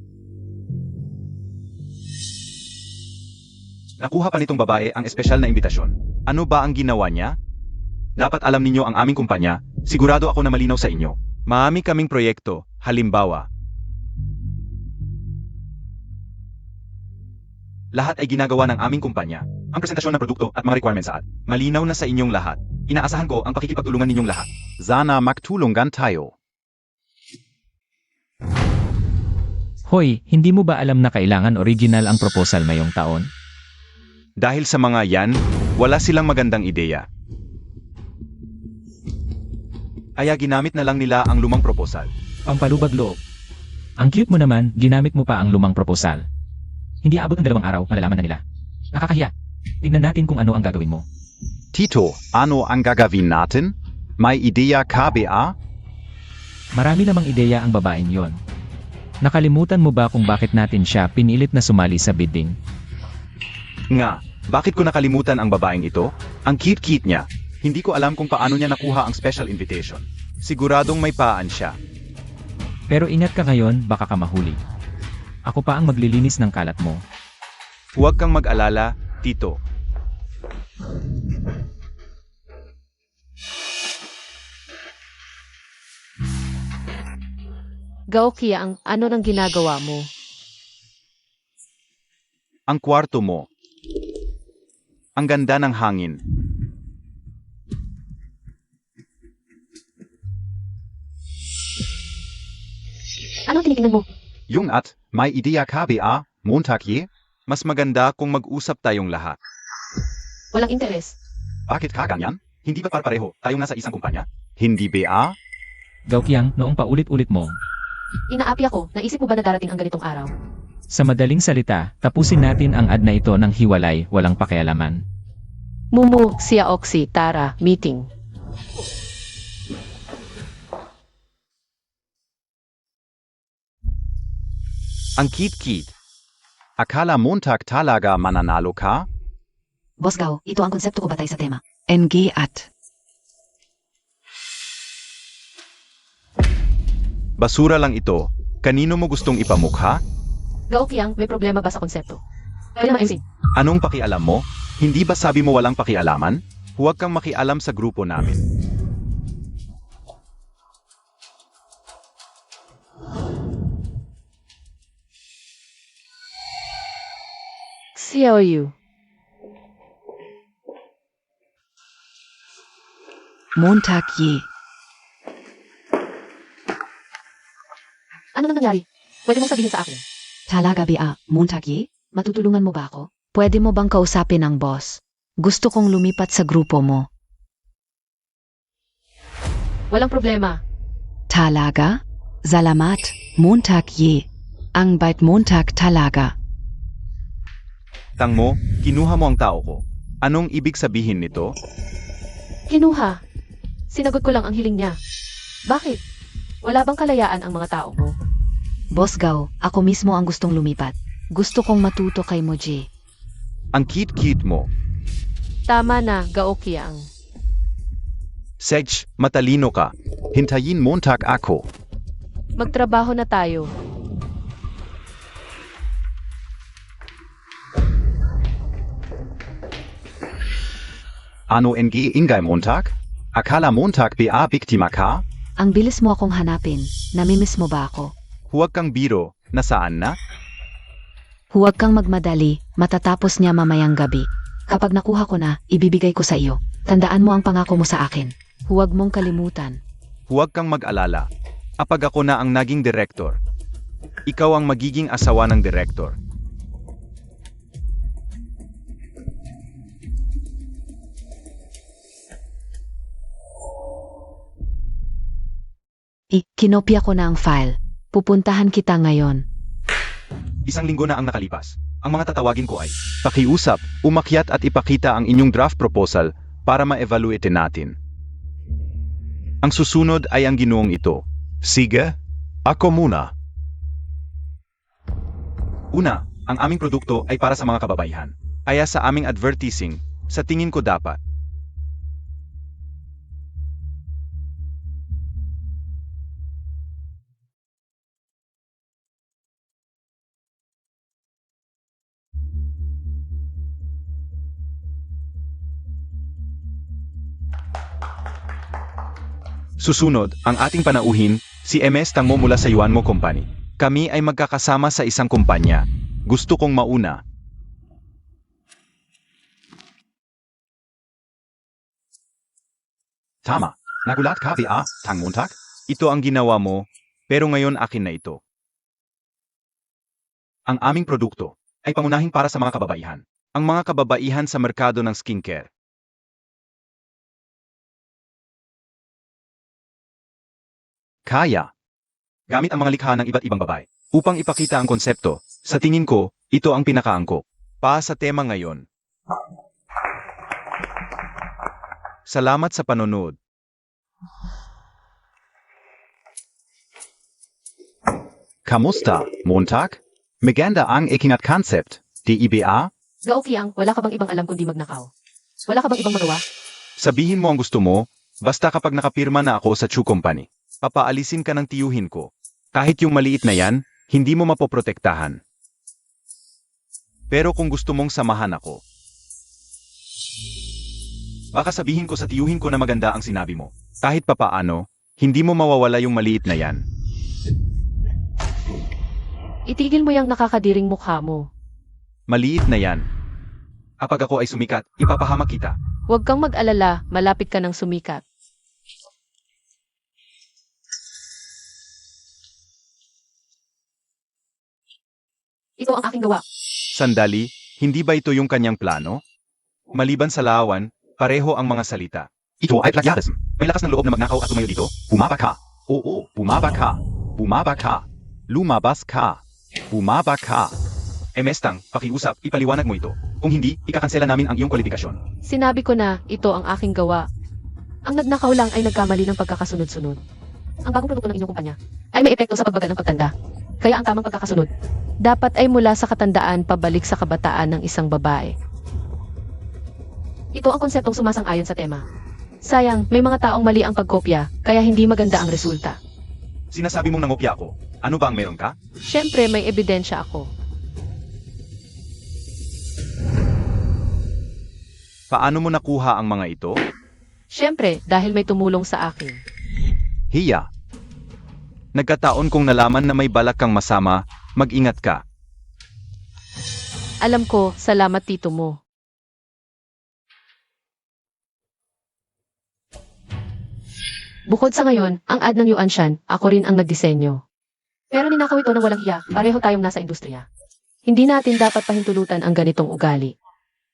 S5: Nakuha pa nitong babae ang espesyal na imbitasyon. Ano ba ang ginawa niya? Dapat alam ninyo ang aming kumpanya. Sigurado ako na malinaw sa inyo. Maami kaming proyekto. Halimbawa, lahat ay ginagawa ng aming kumpanya. Ang presentasyon ng produkto at mga requirements at malinaw na sa inyong lahat. Inaasahan ko ang pakikipagtulungan ninyong lahat. Sana magtulungan tayo.
S4: Hoy, hindi mo ba alam na kailangan original ang proposal ngayong taon?
S5: Dahil sa mga yan, wala silang magandang ideya. Kaya ginamit na lang nila ang lumang proposal.
S4: Pampalubag loob. Ang cute mo naman, ginamit mo pa ang lumang proposal. Hindi abot ng 2 araw, malalaman na nila. Nakakahiya. Tingnan natin kung ano ang gagawin mo.
S5: Tito, ano ang gagawin natin? May ideya KBA?
S4: Marami namang ideya ang babaeng yon. Nakalimutan mo ba kung bakit natin siya pinilit na sumali sa bidding?
S5: Nga, bakit ko nakalimutan ang babaeng ito? Ang cute-cute niya. Hindi ko alam kung paano niya nakuha ang special invitation. Siguradong may paan siya.
S4: Pero ingat ka ngayon, baka ka mahuli. Ako pa ang maglilinis ng kalat mo.
S5: Huwag kang mag-alala, Tito.
S2: Gaokia, ang ano nang ginagawa mo?
S5: Ang kwarto mo. Ang ganda ng hangin.
S3: Anong tinitingnan mo?
S5: Yung at, may ideya KBA, Montag mas maganda kung mag-usap tayong lahat.
S2: Walang interes.
S5: Bakit ka ganyan? Hindi ba pareho tayong nasa isang kumpanya? Hindi ba?
S4: Gaokyang, noong paulit-ulit mo.
S2: Inaapi ako, naisip mo ba na darating ang ganitong araw?
S4: Sa madaling salita, tapusin natin ang ad na ito ng hiwalay, walang pakialaman.
S2: Mumu, Sia Oxy, Tara, meeting.
S5: Ang kit-kit. Akala Montag talaga mananalo ka?
S3: Boss Gao, ito ang konsepto ko batay sa tema. NG at.
S5: Basura lang ito. Kanino mo gustong ipamukha?
S2: Gaokyang, may problema ba sa konsepto? Pwede naman MC.
S5: Anong pakialam mo? Hindi ba sabi mo walang pakialaman? Huwag kang makialam sa grupo namin.
S2: Xiaoyu.
S1: Montag ye.
S2: Ano nang nangyari? Pwede mong sabihin sa akin.
S3: Talaga ba, Montag ye? Matutulungan mo ba ako?
S1: Pwede mo bang kausapin ang boss? Gusto kong lumipat sa grupo mo.
S2: Walang problema.
S1: Talaga? Salamat, Montag ye. Ang bait Montag talaga.
S5: Tang mo, kinuha mo ang tao ko. Anong ibig sabihin nito?
S2: Kinuha. Sinagot ko lang ang hiling niya. Bakit? Wala bang kalayaan ang mga tao mo?
S1: Boss Gao, ako mismo ang gustong lumipat. Gusto kong matuto kay Moji.
S5: Ang kit-kit mo.
S2: Tama na, Gaokyang.
S5: Sedge, matalino ka. Hintayin Montag ako.
S2: Magtrabaho na tayo.
S5: Ano NG ingay Montag? Akala Montag ba biktima ka?
S1: Ang bilis mo akong hanapin. Namimiss mo ba ako?
S5: Huwag kang biro. Nasaan na?
S1: Huwag kang magmadali. Matatapos niya mamayang gabi. Kapag nakuha ko na, ibibigay ko sa iyo. Tandaan mo ang pangako mo sa akin. Huwag mong kalimutan.
S5: Huwag kang mag-alala. Apag ako na ang naging direktor. Ikaw ang magiging asawa ng direktor.
S1: Kinopya ko na ang file. Pupuntahan kita ngayon.
S5: 1 linggo na ang nakalipas. Ang mga tatawagin ko ay pakiusap, umakyat at ipakita ang inyong draft proposal para ma-evaluate natin. Ang susunod ay ang ginoong ito.
S6: Sige, ako muna.
S5: Una, ang aming produkto ay para sa mga kababaihan. Kaya sa aming advertising, sa tingin ko dapat. Susunod, ang ating panauhin, si MS Tangmo mula sa Yuan Mo Company. Kami ay magkakasama sa isang kumpanya. Gusto kong mauna. Tama. Nagulat ka, Tang Montag? Ito ang ginawa mo, pero ngayon akin na ito. Ang aming produkto ay pangunahing para sa mga kababaihan. Ang mga kababaihan sa merkado ng skincare. Kaya. Gamit ang mga likha ng iba't ibang babae. Upang ipakita ang konsepto, sa tingin ko, ito ang pinakaangkop. Pa sa tema ngayon. Salamat sa panonood. Kamusta, Montag? Maganda ang ikingat concept, di ba?
S2: Gao Kiang, wala ka bang ibang alam kundi magnakaw? Wala ka bang ibang magawa?
S5: Sabihin mo ang gusto mo, basta kapag nakapirma na ako sa Chu Company. Papaalisin ka ng tiyuhin ko. Kahit yung maliit na yan, hindi mo mapoprotektahan. Pero kung gusto mong samahan ako, baka sabihin ko sa tiyuhin ko na maganda ang sinabi mo. Kahit papaano, hindi mo mawawala yung maliit na yan.
S2: Itigil mo yung nakakadiring mukha mo.
S5: Maliit na yan. Kapag ako ay sumikat, ipapahamak kita.
S2: Huwag kang mag-alala, malapit ka ng sumikat. Ito ang aking gawa.
S5: Sandali, hindi ba ito yung kanyang plano? Maliban sa lawan, pareho ang mga salita. Ito ay plagiarism. May lakas ng loob na magnakaw at tumayo dito. Bumaba ka. Oo, bumaba ka. Bumaba ka. Lumabas ka. Bumaba ka. MS Tang, pakiusap, ipaliwanag mo ito. Kung hindi, ikakansela namin ang iyong kwalifikasyon.
S2: Sinabi ko na, ito ang aking gawa. Ang nagnakaw lang ay nagkamali ng pagkakasunod-sunod. Ang bagong produkto ng inyong kumpanya ay may epekto sa pagbagal ng pagtanda. Kaya ang tamang pagkakasunod, dapat ay mula sa katandaan pabalik sa kabataan ng isang babae. Ito ang konseptong sumasang-ayon sa tema. Sayang, may mga taong mali ang pagkopya, kaya hindi maganda ang resulta.
S5: Sinasabi mong nangopya ako. Ano ba ang meron ka?
S2: Siyempre, may ebidensya ako.
S5: Paano mo nakuha ang mga ito?
S2: Siyempre, dahil may tumulong sa akin.
S5: Hiya. Nagkataon kong nalaman na may balak kang masama, mag-ingat ka.
S2: Alam ko, salamat tito mo. Bukod sa ngayon, ang ad ng Yuanshan, ako rin ang nagdisenyo. Pero ninakaw ito ng walang hiya, pareho tayong nasa industriya. Hindi natin dapat pahintulutan ang ganitong ugali.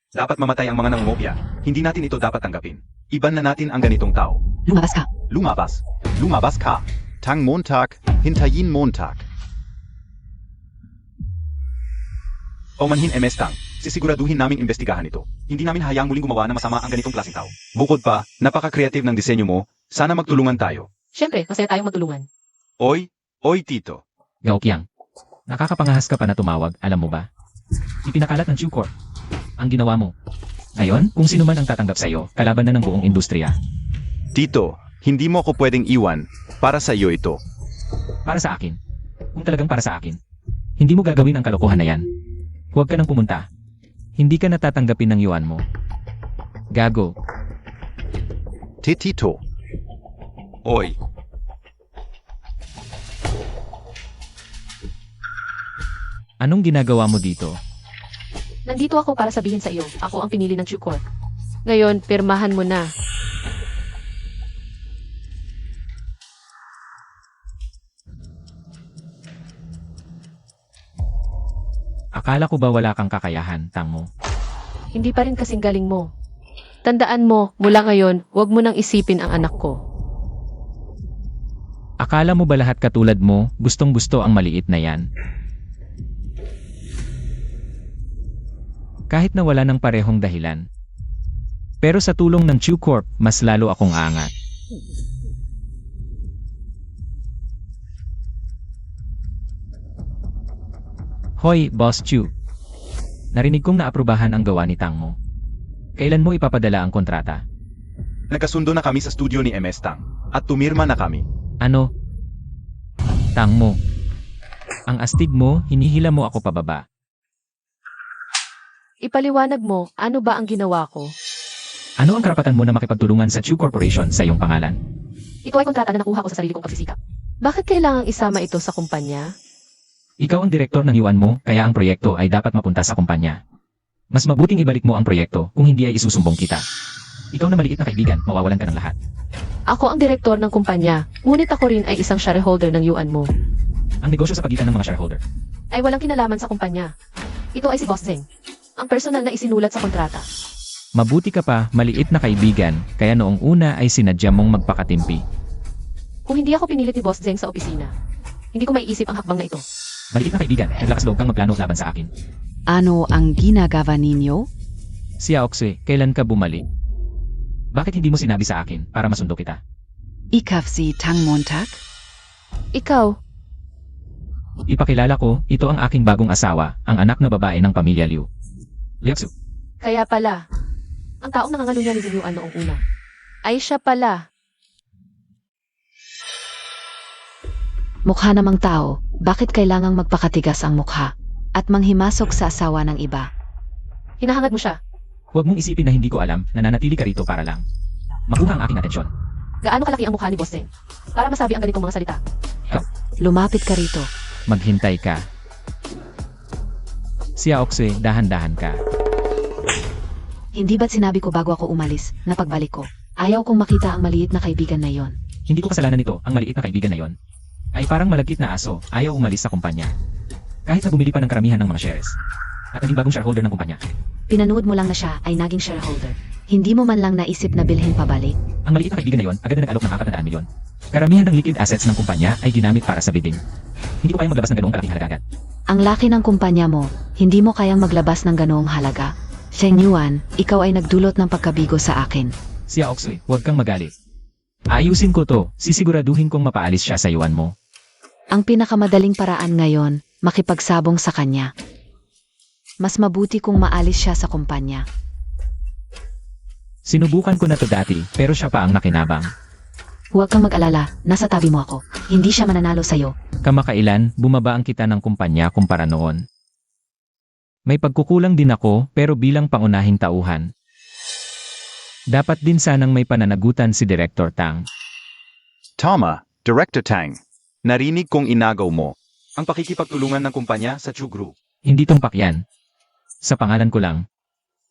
S5: Dapat mamatay ang mga nangungopya. Hindi natin ito dapat tanggapin. Iban na natin ang ganitong tao.
S3: Lumabas ka.
S5: Lumabas. Lumabas ka. Tang Montag, hintayin Montag. Paumanhin MS Tang, sisiguraduhin naming imbestigahan ito. Hindi namin hayaang muling gumawa ng masama ang ganitong klaseng tao. Bukod pa, napaka-creative ng disenyo mo, sana magtulungan tayo.
S2: Siyempre, masaya tayong magtulungan.
S5: Oy, Tito.
S4: Gao Kiang, nakakapangahas ka pa na tumawag, alam mo ba? Ipinakalat ng Chucor ang ginawa mo. Ngayon, kung sino man ang tatanggap sa iyo, kalaban na ng buong industriya.
S5: Tito, hindi mo ako pwedeng iwan. Para sa iyo ito.
S4: Para sa akin. Kung talagang para sa akin, hindi mo gagawin ang kalokohan na yan. Huwag ka nang pumunta. Hindi ka natatanggapin ng yuan mo. Gago.
S5: Tito. Oy.
S4: Anong ginagawa mo dito?
S2: Nandito ako para sabihin sa iyo, ako ang pinili ng Chukor. Ngayon, pirmahan mo na.
S4: Akala ko ba wala kang kakayahan, Tang mo?
S2: Hindi pa rin kasing galing mo. Tandaan mo, mula ngayon, huwag mo nang isipin ang anak ko.
S4: Akala mo ba lahat katulad mo, gustong-gusto ang maliit na yan? Kahit na wala ng parehong dahilan. Pero sa tulong ng Chew Corp, mas lalo akong aangat. Hoy, Boss Chew. Narinig kong naaprubahan ang gawa ni Tang mo. Kailan mo ipapadala ang kontrata?
S5: Nagkasundo na kami sa studio ni MS Tang, at tumirma na kami.
S4: Ano? Tang mo. Ang astig mo, hinihila mo ako pababa.
S2: Ipaliwanag mo, ano ba ang ginawa ko?
S4: Ano ang karapatan mo na makipagtulungan sa Chew Corporation sa iyong pangalan?
S2: Ito ay kontrata na nakuha ko sa sarili kong pagsisikap. Bakit kailangang isama ito sa kumpanya?
S4: Ikaw ang direktor ng yuan mo, kaya ang proyekto ay dapat mapunta sa kumpanya. Mas mabuting ibalik mo ang proyekto kung hindi ay isusumbong kita. Ikaw na maliit na kaibigan, mawawalan ka ng lahat.
S2: Ako ang direktor ng kumpanya, ngunit ako rin ay isang shareholder ng yuan mo.
S4: Ang negosyo sa pagitan ng mga shareholder.
S2: Ay walang kinalaman sa kumpanya. Ito ay si Boss Zeng, ang personal na isinulat sa kontrata.
S4: Mabuti ka pa, maliit na kaibigan, kaya noong una ay sinadya mong magpakatimpi.
S2: Kung hindi ako pinilit ni Boss Zeng sa opisina, hindi ko maiisip ang hakbang na ito.
S4: Maliit na kaibigan, naglakas loob kang magplano laban sa akin.
S1: Ano ang ginagawa ninyo?
S4: Si Aoxue, kailan ka bumalik? Bakit hindi mo sinabi sa akin para masundo kita?
S1: Ikaw si Tang Montag?
S2: Ikaw,
S4: Ipakilala ko, ito ang aking bagong asawa, ang anak na babae ng pamilya Liu. Liuxu,
S2: kaya pala, ang taong nangangalunya ni Yuan noong una, ay siya pala.
S1: Mukha namang tao, bakit kailangang magpakatigas ang mukha? At manghimasok sa asawa ng iba?
S2: Hinahangad mo siya.
S4: huwag mong isipin na hindi ko alam, nananatili ka rito para lang makuha ang aking atensyon.
S2: Gaano kalaki ang mukha ni Boss Zeng para masabi ang ganitong mga salita?
S1: Lumapit ka rito.
S4: Maghintay ka. Si Aoxue, dahan-dahan ka.
S1: Hindi ba't sinabi ko bago ako umalis, na pagbalik ko, ayaw kong makita ang maliit na kaibigan na yon.
S4: Hindi ko kasalanan nito, ang maliit na kaibigan na yon. Ay parang malagkit na aso, ayaw umalis sa kumpanya. Kahit na bumili pa ng karamihan ng mga shares. At naging bagong shareholder ng kumpanya.
S1: Pinanood mo lang na siya ay naging shareholder. Hindi mo man lang naisip na bilhin pabalik.
S4: Ang maliit na kaibigan na yon, agad na nag-alok ng 400 milyon. Karamihan ng liquid assets ng kumpanya ay ginamit para sa bidding. Hindi ko kayang maglabas ng ganoong kalaking halaga agad.
S1: Ang laki ng kumpanya mo, hindi mo kayang maglabas ng ganoong halaga. Sheng Yuan, ikaw ay nagdulot ng pagkabigo sa akin.
S4: Si Aoxue, huwag kang magalit. Ayusin ko to, sisiguraduhin kong mapaalis siya sa yuan mo.
S1: Ang pinakamadaling paraan ngayon, makipagsabong sa kanya. Mas mabuti kung maalis siya sa kumpanya.
S4: Sinubukan ko na to dati, pero siya pa ang nakinabang.
S1: Huwag kang mag-alala, nasa tabi mo ako. Hindi siya mananalo sa'yo.
S4: Kamakailan, bumaba ang kita ng kumpanya kumpara noon. May pagkukulang din ako, pero bilang pangunahing tauhan. Dapat din sanang may pananagutan si Director Tang.
S5: Tama, Director Tang. Narinig kong inagaw mo ang pakikipagtulungan ng kumpanya sa Chew Group.
S4: Hindi tumpak yan. Sa pangalan ko lang.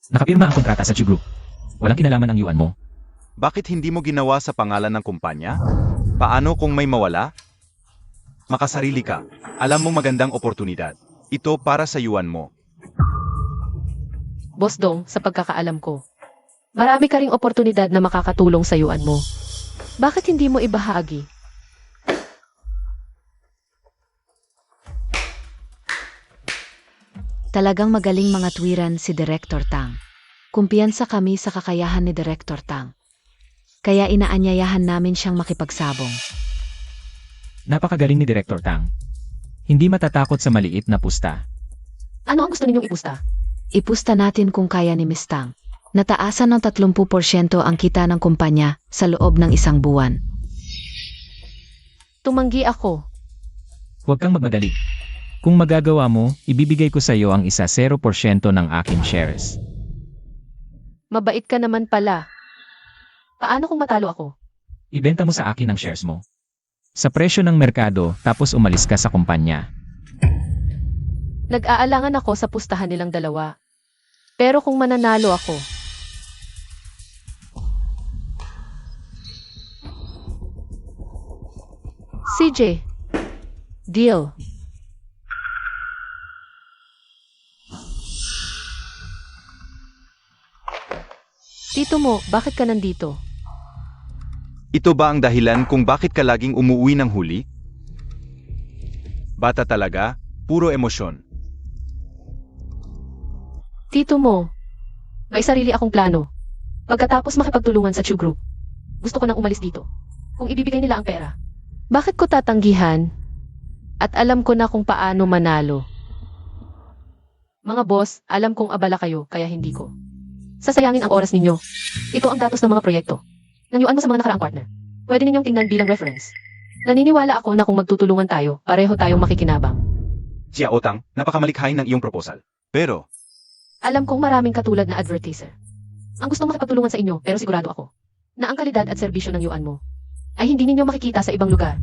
S4: Nakapirma ang kontrata sa Chew Group. Walang kinalaman ang yuan mo.
S5: Bakit hindi mo ginawa sa pangalan ng kumpanya? Paano kung may mawala? Makasarili ka. Alam mong magandang oportunidad. Ito para sa yuan mo.
S2: Boss Dong, sa pagkakaalam ko, marami ka ring oportunidad na makakatulong sa yuan mo. Bakit hindi mo ibahagi?
S1: Talagang magaling mga tuwiran si Director Tang. Kumpiyansa kami sa kakayahan ni Director Tang. Kaya inaanyayahan namin siyang makipagsabong.
S4: Napakagaling ni Director Tang. Hindi matatakot sa maliit na pusta.
S2: Ano ang gusto ninyong ipusta?
S1: Ipusta natin kung kaya ni Miss Tang. Nataasan ng 30% ang kita ng kumpanya sa loob ng isang buwan.
S2: Tumanggi ako.
S4: Huwag kang magmadali. Kung magagawa mo, ibibigay ko sa iyo ang 0% ng aking shares.
S2: Mabait ka naman pala. Paano kung matalo ako?
S4: Ibenta mo sa akin ang shares mo. Sa presyo ng merkado, tapos umalis ka sa kumpanya.
S2: Nag-aalangan ako sa pustahan nilang dalawa. Pero kung mananalo ako, CJ, deal. Tito mo, bakit ka nandito?
S5: Ito ba ang dahilan kung bakit ka laging umuwi ng huli? Bata talaga, puro emosyon.
S2: Tito mo, may sarili akong plano. Pagkatapos makipagtulungan sa Chew Group, gusto ko nang umalis dito. Kung ibibigay nila ang pera. Bakit ko tatanggihan? At alam ko na kung paano manalo. Mga boss, alam kong abala kayo, kaya hindi ko. Sasayangin ang oras ninyo. Ito ang datos ng mga proyekto. Nangyuan mo sa mga nakaraang partner. Pwede ninyong tingnan bilang reference. Naniniwala ako na kung magtutulungan tayo, pareho tayong makikinabang.
S5: Jia Otang, napakamalikhain ng iyong proposal. Pero,
S2: Alam kong maraming katulad na advertiser. Ang gustong makipagtulungan sa inyo, pero sigurado ako na ang kalidad at serbisyo ng yuan mo ay hindi ninyo makikita sa ibang lugar.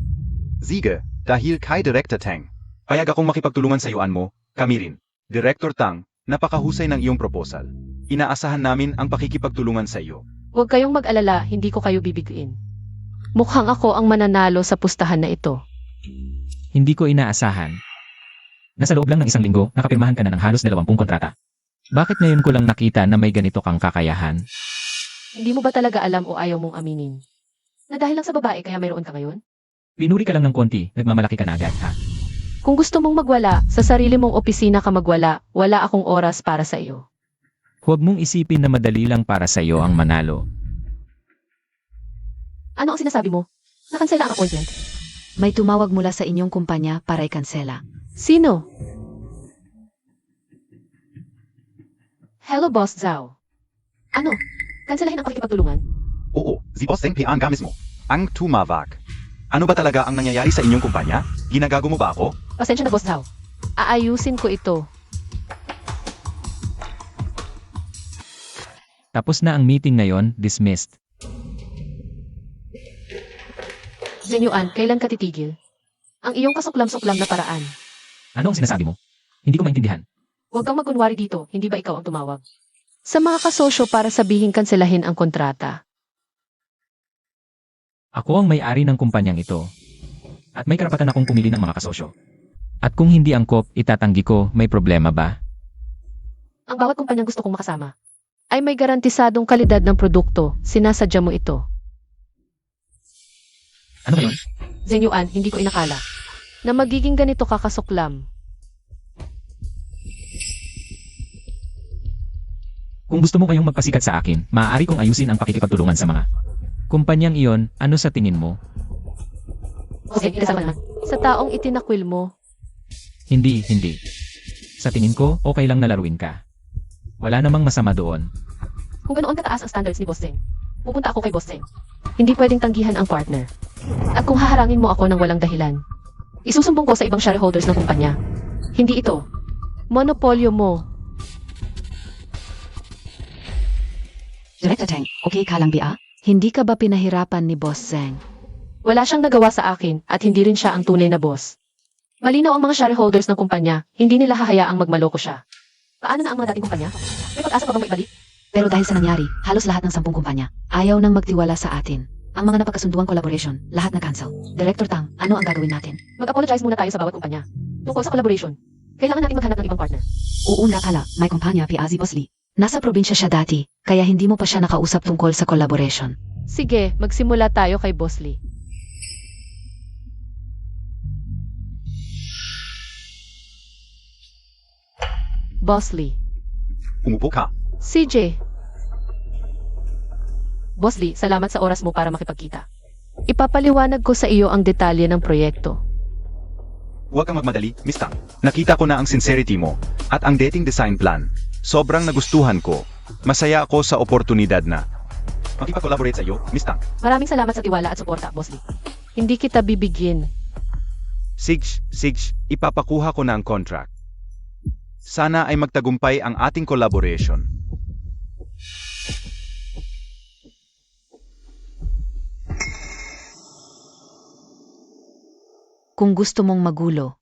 S5: Sige, dahil kay Director Tang, payag akong makipagtulungan sa yuan mo, kami rin. Director Tang, napakahusay ng iyong proposal. Inaasahan namin ang pakikipagtulungan sa iyo.
S2: Huwag kayong mag-alala, hindi ko kayo bibiguin. Mukhang ako ang mananalo sa pustahan na ito.
S4: Hindi ko inaasahan. Nasa loob lang ng 1 linggo, nakapirmahan ka na ng halos 20 kontrata. Bakit ngayon ko lang nakita na may ganito kang kakayahan?
S2: Hindi mo ba talaga alam o ayaw mong aminin? Na dahil lang sa babae kaya mayroon ka ngayon?
S4: Pinuri ka lang ng konti, nagmamalaki ka na agad, ha?
S2: Kung gusto mong magwala, sa sarili mong opisina ka magwala, wala akong oras para sa iyo.
S4: Huwag mong isipin na madali lang para sa iyo ang manalo.
S2: Ano ang sinasabi mo? Nakansela ang appointment.
S1: May tumawag mula sa inyong kumpanya para ikansela.
S2: Sino? Hello, Boss Zhao. Ano? Kanselahin ang pakikipagtulungan?
S5: Oo, si Boss Teng Pian Gamis mo. Ang tumawag. Ano ba talaga ang nangyayari sa inyong kumpanya? Ginagago mo ba ako?
S2: Pasensya na, Boss Zhao. Aayusin ko ito.
S4: Tapos na ang meeting ngayon, dismissed.
S2: Zhen Yuan, kailan ka titigil? Ang iyong kasuklam-suklam na paraan.
S4: Ano ang sinasabi mo? Hindi ko maintindihan.
S2: Huwag kang magkunwari dito, hindi ba ikaw ang tumawag? Sa mga kasosyo para sabihin kanselahin ang kontrata.
S4: Ako ang may-ari ng kumpanyang ito. At may karapatan akong pumili ng mga kasosyo. At kung hindi angkop, itatanggi ko, may problema ba?
S2: Ang bawat kumpanyang gusto kong makasama ay may garantisadong kalidad ng produkto, sinasadya mo ito.
S4: Ano ngayon?
S2: Zhen Yuan, hindi ko inakala na magiging ganito kakasuklam.
S4: Kung gusto mo kayong magpasikat sa akin, maaari kong ayusin ang pakikipagtulungan sa mga kumpanyang iyon. Ano sa tingin mo?
S2: Okay, kasama naman. Sa taong itinakwil mo,
S4: Hindi. Sa tingin ko, okay lang na laruin ka. Wala namang masama doon.
S2: kung ganoon kataas ang standards ni Boss Zeng, pupunta ako kay Boss Zeng. Hindi pwedeng tanggihan ang partner. At kung haharangin mo ako ng walang dahilan, isusumbong ko sa ibang shareholders ng kumpanya. Hindi ito. Monopolyo mo.
S3: Director Tang, okay ka lang ba?
S1: Hindi ka ba pinahirapan ni Boss Zeng?
S2: Wala siyang nagawa sa akin at hindi rin siya ang tunay na boss. Malinaw ang mga shareholders ng kumpanya, hindi nila hahayaang magmaloko siya. Paano na ang mga dating kumpanya? May pag-asa pa bang maibalik?
S1: Pero dahil sa nangyari, halos lahat ng 10 kumpanya ayaw nang magtiwala sa atin. Ang mga napagkasunduang collaboration, lahat na cancel. Director Tang, ano ang gagawin natin?
S2: Mag-apologize muna tayo sa bawat kumpanya. Tungkol sa collaboration, kailangan natin maghanap ng ibang partner.
S3: Oo nga pala, may kumpanya si Boss Lee.
S1: Nasa probinsya siya dati, kaya hindi mo pa siya nakausap tungkol sa collaboration.
S2: Sige, magsimula tayo kay Boss Lee. Boss Lee.
S5: Umupo ka.
S2: CJ. Boss Lee, salamat sa oras mo para makipagkita. Ipapaliwanag ko sa iyo ang detalye ng proyekto.
S5: Huwag kang magmadali, Miss Tang. Nakita ko na ang sincerity mo at ang dating design plan. Sobrang nagustuhan ko. Masaya ako sa oportunidad na makipag-collaborate sa iyo, Miss Tang.
S2: Maraming salamat sa tiwala at suporta, Boss Lee. Hindi kita bibigyan.
S5: Sige, ipapakuha ko na ang contract. Sana ay magtagumpay ang ating collaboration.
S1: Kung gusto mong magulo,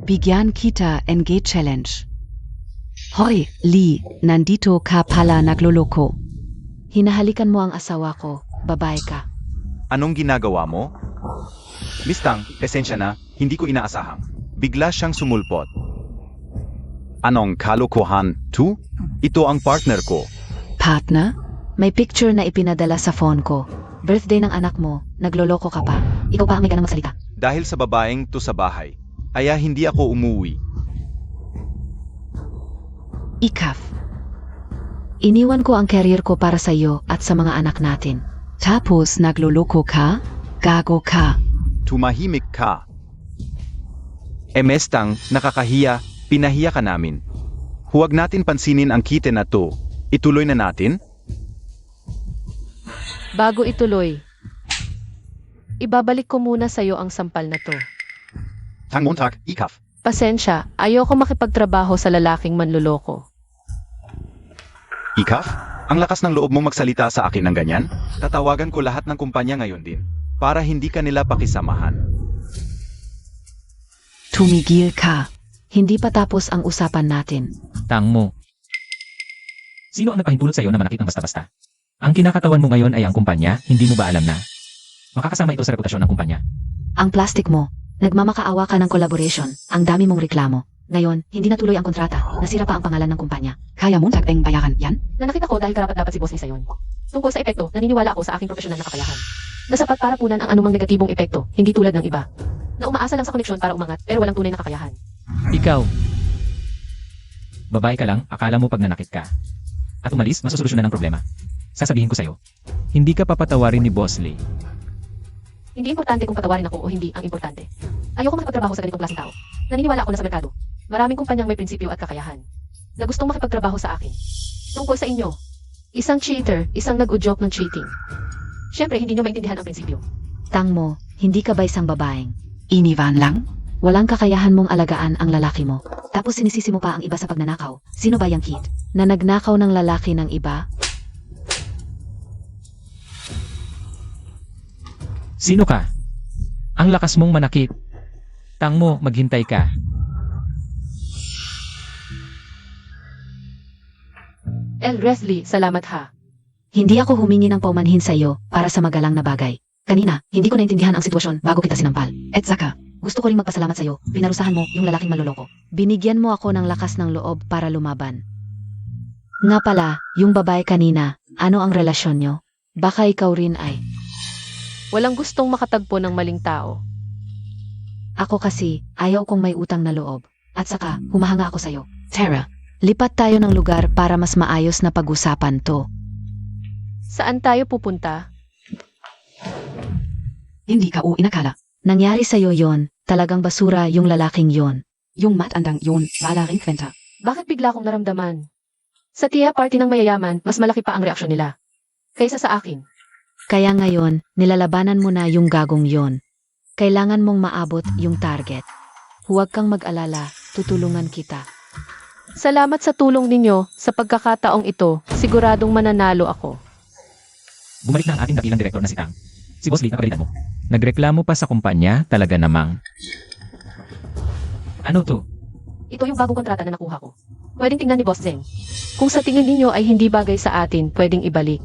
S3: Bigyan kita NG Challenge. Hoy, Lee, nandito ka pala nagloloko.
S1: hinahalikan mo ang asawa ko, babae ka.
S5: Anong ginagawa mo? Miss Tang, esensya na, hindi ko inaasahang. Bigla siyang sumulpot. Anong kalokohan, tu? Ito ang partner ko.
S3: Partner?
S1: May picture na ipinadala sa phone ko. Birthday ng anak mo, nagloloko ka pa.
S3: Ikaw pa ang may ganang magsalita.
S5: Dahil sa babaeng to sa bahay, kaya hindi ako umuwi.
S3: Ikaf.
S1: Iniwan ko ang career ko para sa iyo at sa mga anak natin.
S3: Tapos nagluloko ka? Gago ka.
S5: Tumahimik ka. Mestang, nakakahiya, pinahiya ka namin. Huwag natin pansinin ang kite na to. Ituloy na natin?
S2: Bago ituloy, ibabalik ko muna sa iyo ang sampal na to.
S5: Tang Montag, Ikaf.
S2: Pasensya, ayoko makipagtrabaho sa lalaking manluloko.
S5: Ikaf? Ang lakas ng loob mong magsalita sa akin ng ganyan? Tatawagan ko lahat ng kumpanya ngayon din. Para hindi ka nila pakisamahan.
S3: Tumigil ka.
S1: Hindi pa tapos ang usapan natin.
S4: Tang mo. Sino ang nagpahintulot sa'yo na manakit ng basta-basta? Ang kinakatawan mo ngayon ay ang kumpanya, hindi mo ba alam na? Makakasama ito sa reputasyon ng kumpanya.
S1: Ang plastic mo, nagmamakaawa ka ng collaboration, ang dami mong reklamo. Ngayon, hindi natuloy ang kontrata, nasira pa ang pangalan ng kumpanya.
S3: Kaya mo tagteng bayaran yan?
S2: Nanakit ako dahil karapat dapat si Boss Lisa yun. Tungkol sa epekto, naniniwala ako sa aking profesional na kakayahan. Nasapat para punan ang anumang negatibong epekto, hindi tulad ng iba. Na umaasa lang sa koneksyon para umangat, pero walang tunay na kakayahan.
S4: Ikaw. Babae ka lang, akala mo pag nanakit ka. At umalis, masusolusyonan ang problema. Sasabihin ko sa'yo, hindi ka papatawarin ni Boss Lee.
S2: Hindi importante kung patawarin ako o hindi ang importante. Ayoko makipagtrabaho sa ganitong klaseng tao. Naniniwala ako na sa merkado. Maraming kumpanyang may prinsipyo at kakayahan na gustong makipagtrabaho sa akin. Tungkol sa inyo, isang cheater, isang nag-udyok ng cheating. Siyempre, hindi nyo maintindihan ang prinsipyo.
S1: Tang mo, hindi ka ba isang babaeng?
S3: Iniwan lang?
S1: Walang kakayahan mong alagaan ang lalaki mo. Tapos sinisisi mo pa ang iba sa pagnanakaw. Sino ba yung kid? Na nagnakaw ng lalaki ng iba?
S4: Sino ka? Ang lakas mong manakit. Tang mo, maghintay ka.
S2: Leslie, salamat ha.
S1: Hindi ako humingi ng paumanhin sa iyo para sa magalang na bagay. Kanina, hindi ko naintindihan ang sitwasyon bago kita sinampal.
S3: Et saka,
S1: Gusto ko ring magpasalamat sa iyo. Pinarusahan mo yung lalaking manloloko. Binigyan mo ako ng lakas ng loob para lumaban. Nga pala, yung babae kanina, ano ang relasyon nyo? Baka ikaw rin ay.
S2: Walang gustong makatagpo ng maling tao.
S1: Ako kasi, ayaw kong may utang na loob. At saka, humahanga ako sa'yo.
S3: Tara,
S1: Lipat tayo ng lugar para mas maayos na pag-usapan to.
S2: Saan tayo pupunta?
S3: hindi ka o inakala.
S1: Nangyari sa'yo yon, talagang basura yung lalaking yon.
S3: Yung matandang yun, wala ring kwenta.
S2: Bakit bigla kong naramdaman? Sa tea party ng mayayaman, mas malaki pa ang reaksyon nila. Kaysa sa akin.
S1: Kaya ngayon, nilalabanan mo na yung gagong yon. Kailangan mong maabot yung target. Huwag kang mag-alala, tutulungan kita.
S2: Salamat sa tulong ninyo sa pagkakataong ito. Siguradong mananalo ako.
S4: Bumalik na ang ating dakilang direktor na si Tang. Si Boss Lee, napagalitan mo. Nagreklamo pa sa kumpanya, talaga namang. Ano to?
S2: Ito yung bagong kontrata na nakuha ko. Pwedeng tingnan ni Boss Zeng. Kung sa tingin ninyo ay hindi bagay sa atin, pwedeng ibalik.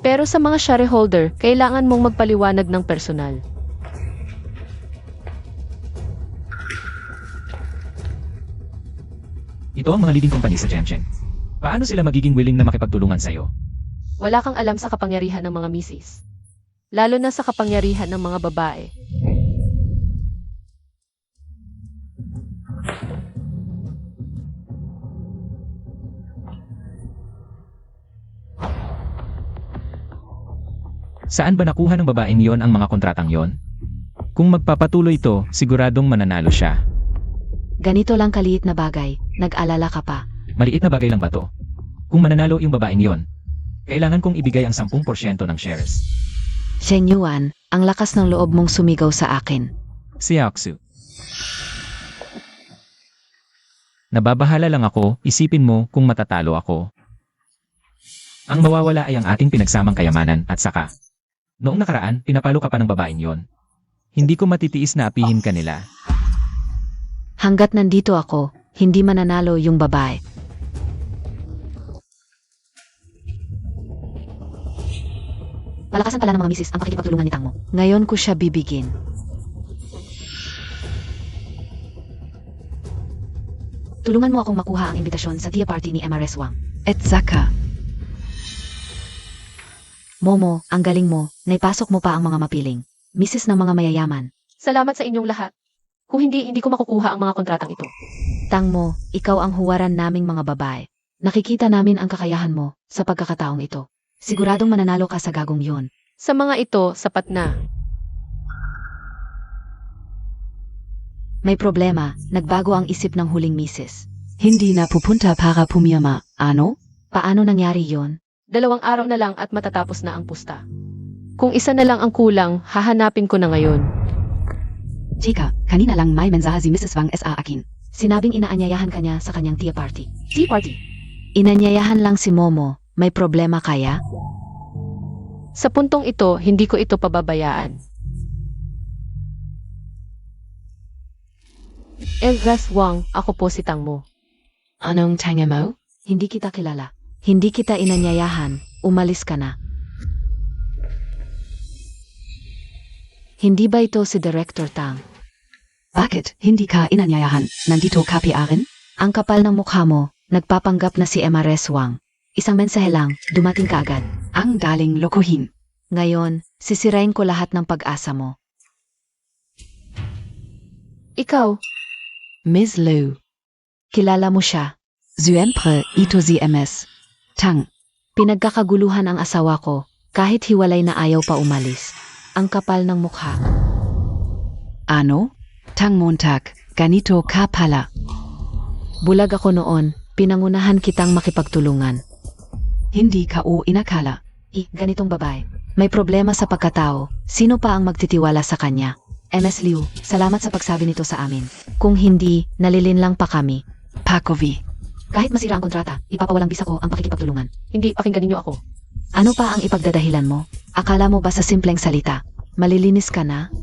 S2: Pero sa mga shareholder, kailangan mong magpaliwanag ng personal.
S4: Ito ang mga leading company sa Shenzhen. Paano sila magiging willing na makipagtulungan sa'yo?
S2: Wala kang alam sa kapangyarihan ng mga misis. Lalo na sa kapangyarihan ng mga babae.
S4: Saan ba nakuha ng babaeng yon ang mga kontratang yon? Kung magpapatuloy ito, siguradong mananalo siya.
S1: Ganito lang kaliit na bagay, nag-alala ka pa.
S4: Maliit na bagay lang ba to? Kung mananalo yung babaeng yon, kailangan kong ibigay ang 10% ng shares.
S1: Sheng Yuan, ang lakas ng loob mong sumigaw sa akin.
S4: Si Yaksu. Nababahala lang ako, isipin mo kung matatalo ako. Ang mawawala ay ang ating pinagsamang kayamanan at saka. Noong nakaraan, pinapalo ka pa ng babaeng yon. Hindi ko matitiis na apihin ka nila.
S1: Hanggat nandito ako, hindi mananalo yung babae.
S3: Palakasan pala ng mga misis ang pakikipagtulungan ni Tang mo.
S1: Ngayon ko siya bibigin.
S3: Tulungan mo akong makuha ang imbitasyon sa tea party ni MRS Wang.
S1: Et saka. Momo, ang galing mo, naipasok mo pa ang mga mapiling. Misis ng mga mayayaman.
S2: Salamat sa inyong lahat. Kung hindi ko makukuha ang mga kontratang ito.
S1: Tang mo, ikaw ang huwaran naming mga babae. Nakikita namin ang kakayahan mo sa pagkakataong ito. Siguradong mananalo ka sa gagong yon.
S2: Sa mga ito, sapat na.
S1: May problema, nagbago ang isip ng huling misis.
S3: Hindi na pupunta para pumirma, ano?
S1: Paano nangyari yon?
S2: 2 araw na lang at matatapos na ang pusta. Kung isa na lang ang kulang, hahanapin ko na ngayon.
S3: Chika, kanina lang may mensahe si Mrs. Wang sa akin.
S1: Sinabing inaanyayahan kanya sa kanyang tea party.
S2: Tea party.
S1: Inanyayahan lang si Momo, may problema kaya?
S2: Sa puntong ito, hindi ko ito pababayaan. Elras Wang, ako po si Tang Mo.
S3: Anong tanga mo?
S1: Hindi kita kilala. Hindi kita inanyayahan, umalis ka na. Hindi ba ito si Director Tang?
S3: Bakit hindi ka inanyayahan? Nandito ka PRin?
S1: Ang kapal ng mukha mo, nagpapanggap na si MRS Wang. Isang mensahe lang, dumating ka agad.
S3: Ang daling lokohin.
S1: Ngayon, sisirain ko lahat ng pag-asa mo.
S2: Ikaw,
S3: Ms. Liu.
S1: Kilala mo siya.
S3: Siyempre, ito si MS. Tang.
S1: Pinagkakaguluhan ang asawa ko, kahit hiwalay na ayaw pa umalis. Ang kapal ng mukha.
S3: Ano? Tang Montag, ganito ka pala.
S1: Bulag ako noon, pinangunahan kitang makipagtulungan.
S3: Hindi ka o inakala.
S1: Ganitong babae. May problema sa pagkatao, sino pa ang magtitiwala sa kanya? MS Liu, salamat sa pagsabi nito sa amin. Kung hindi, nalilinlang pa kami.
S3: Pakovi.
S1: Kahit masira ang kontrata, ipapawalang bisa ko ang pakikipagtulungan.
S2: hindi pakinggan ninyo ako.
S1: Ano pa ang ipagdadahilan mo? Akala mo ba sa simpleng salita? Malilinis ka na?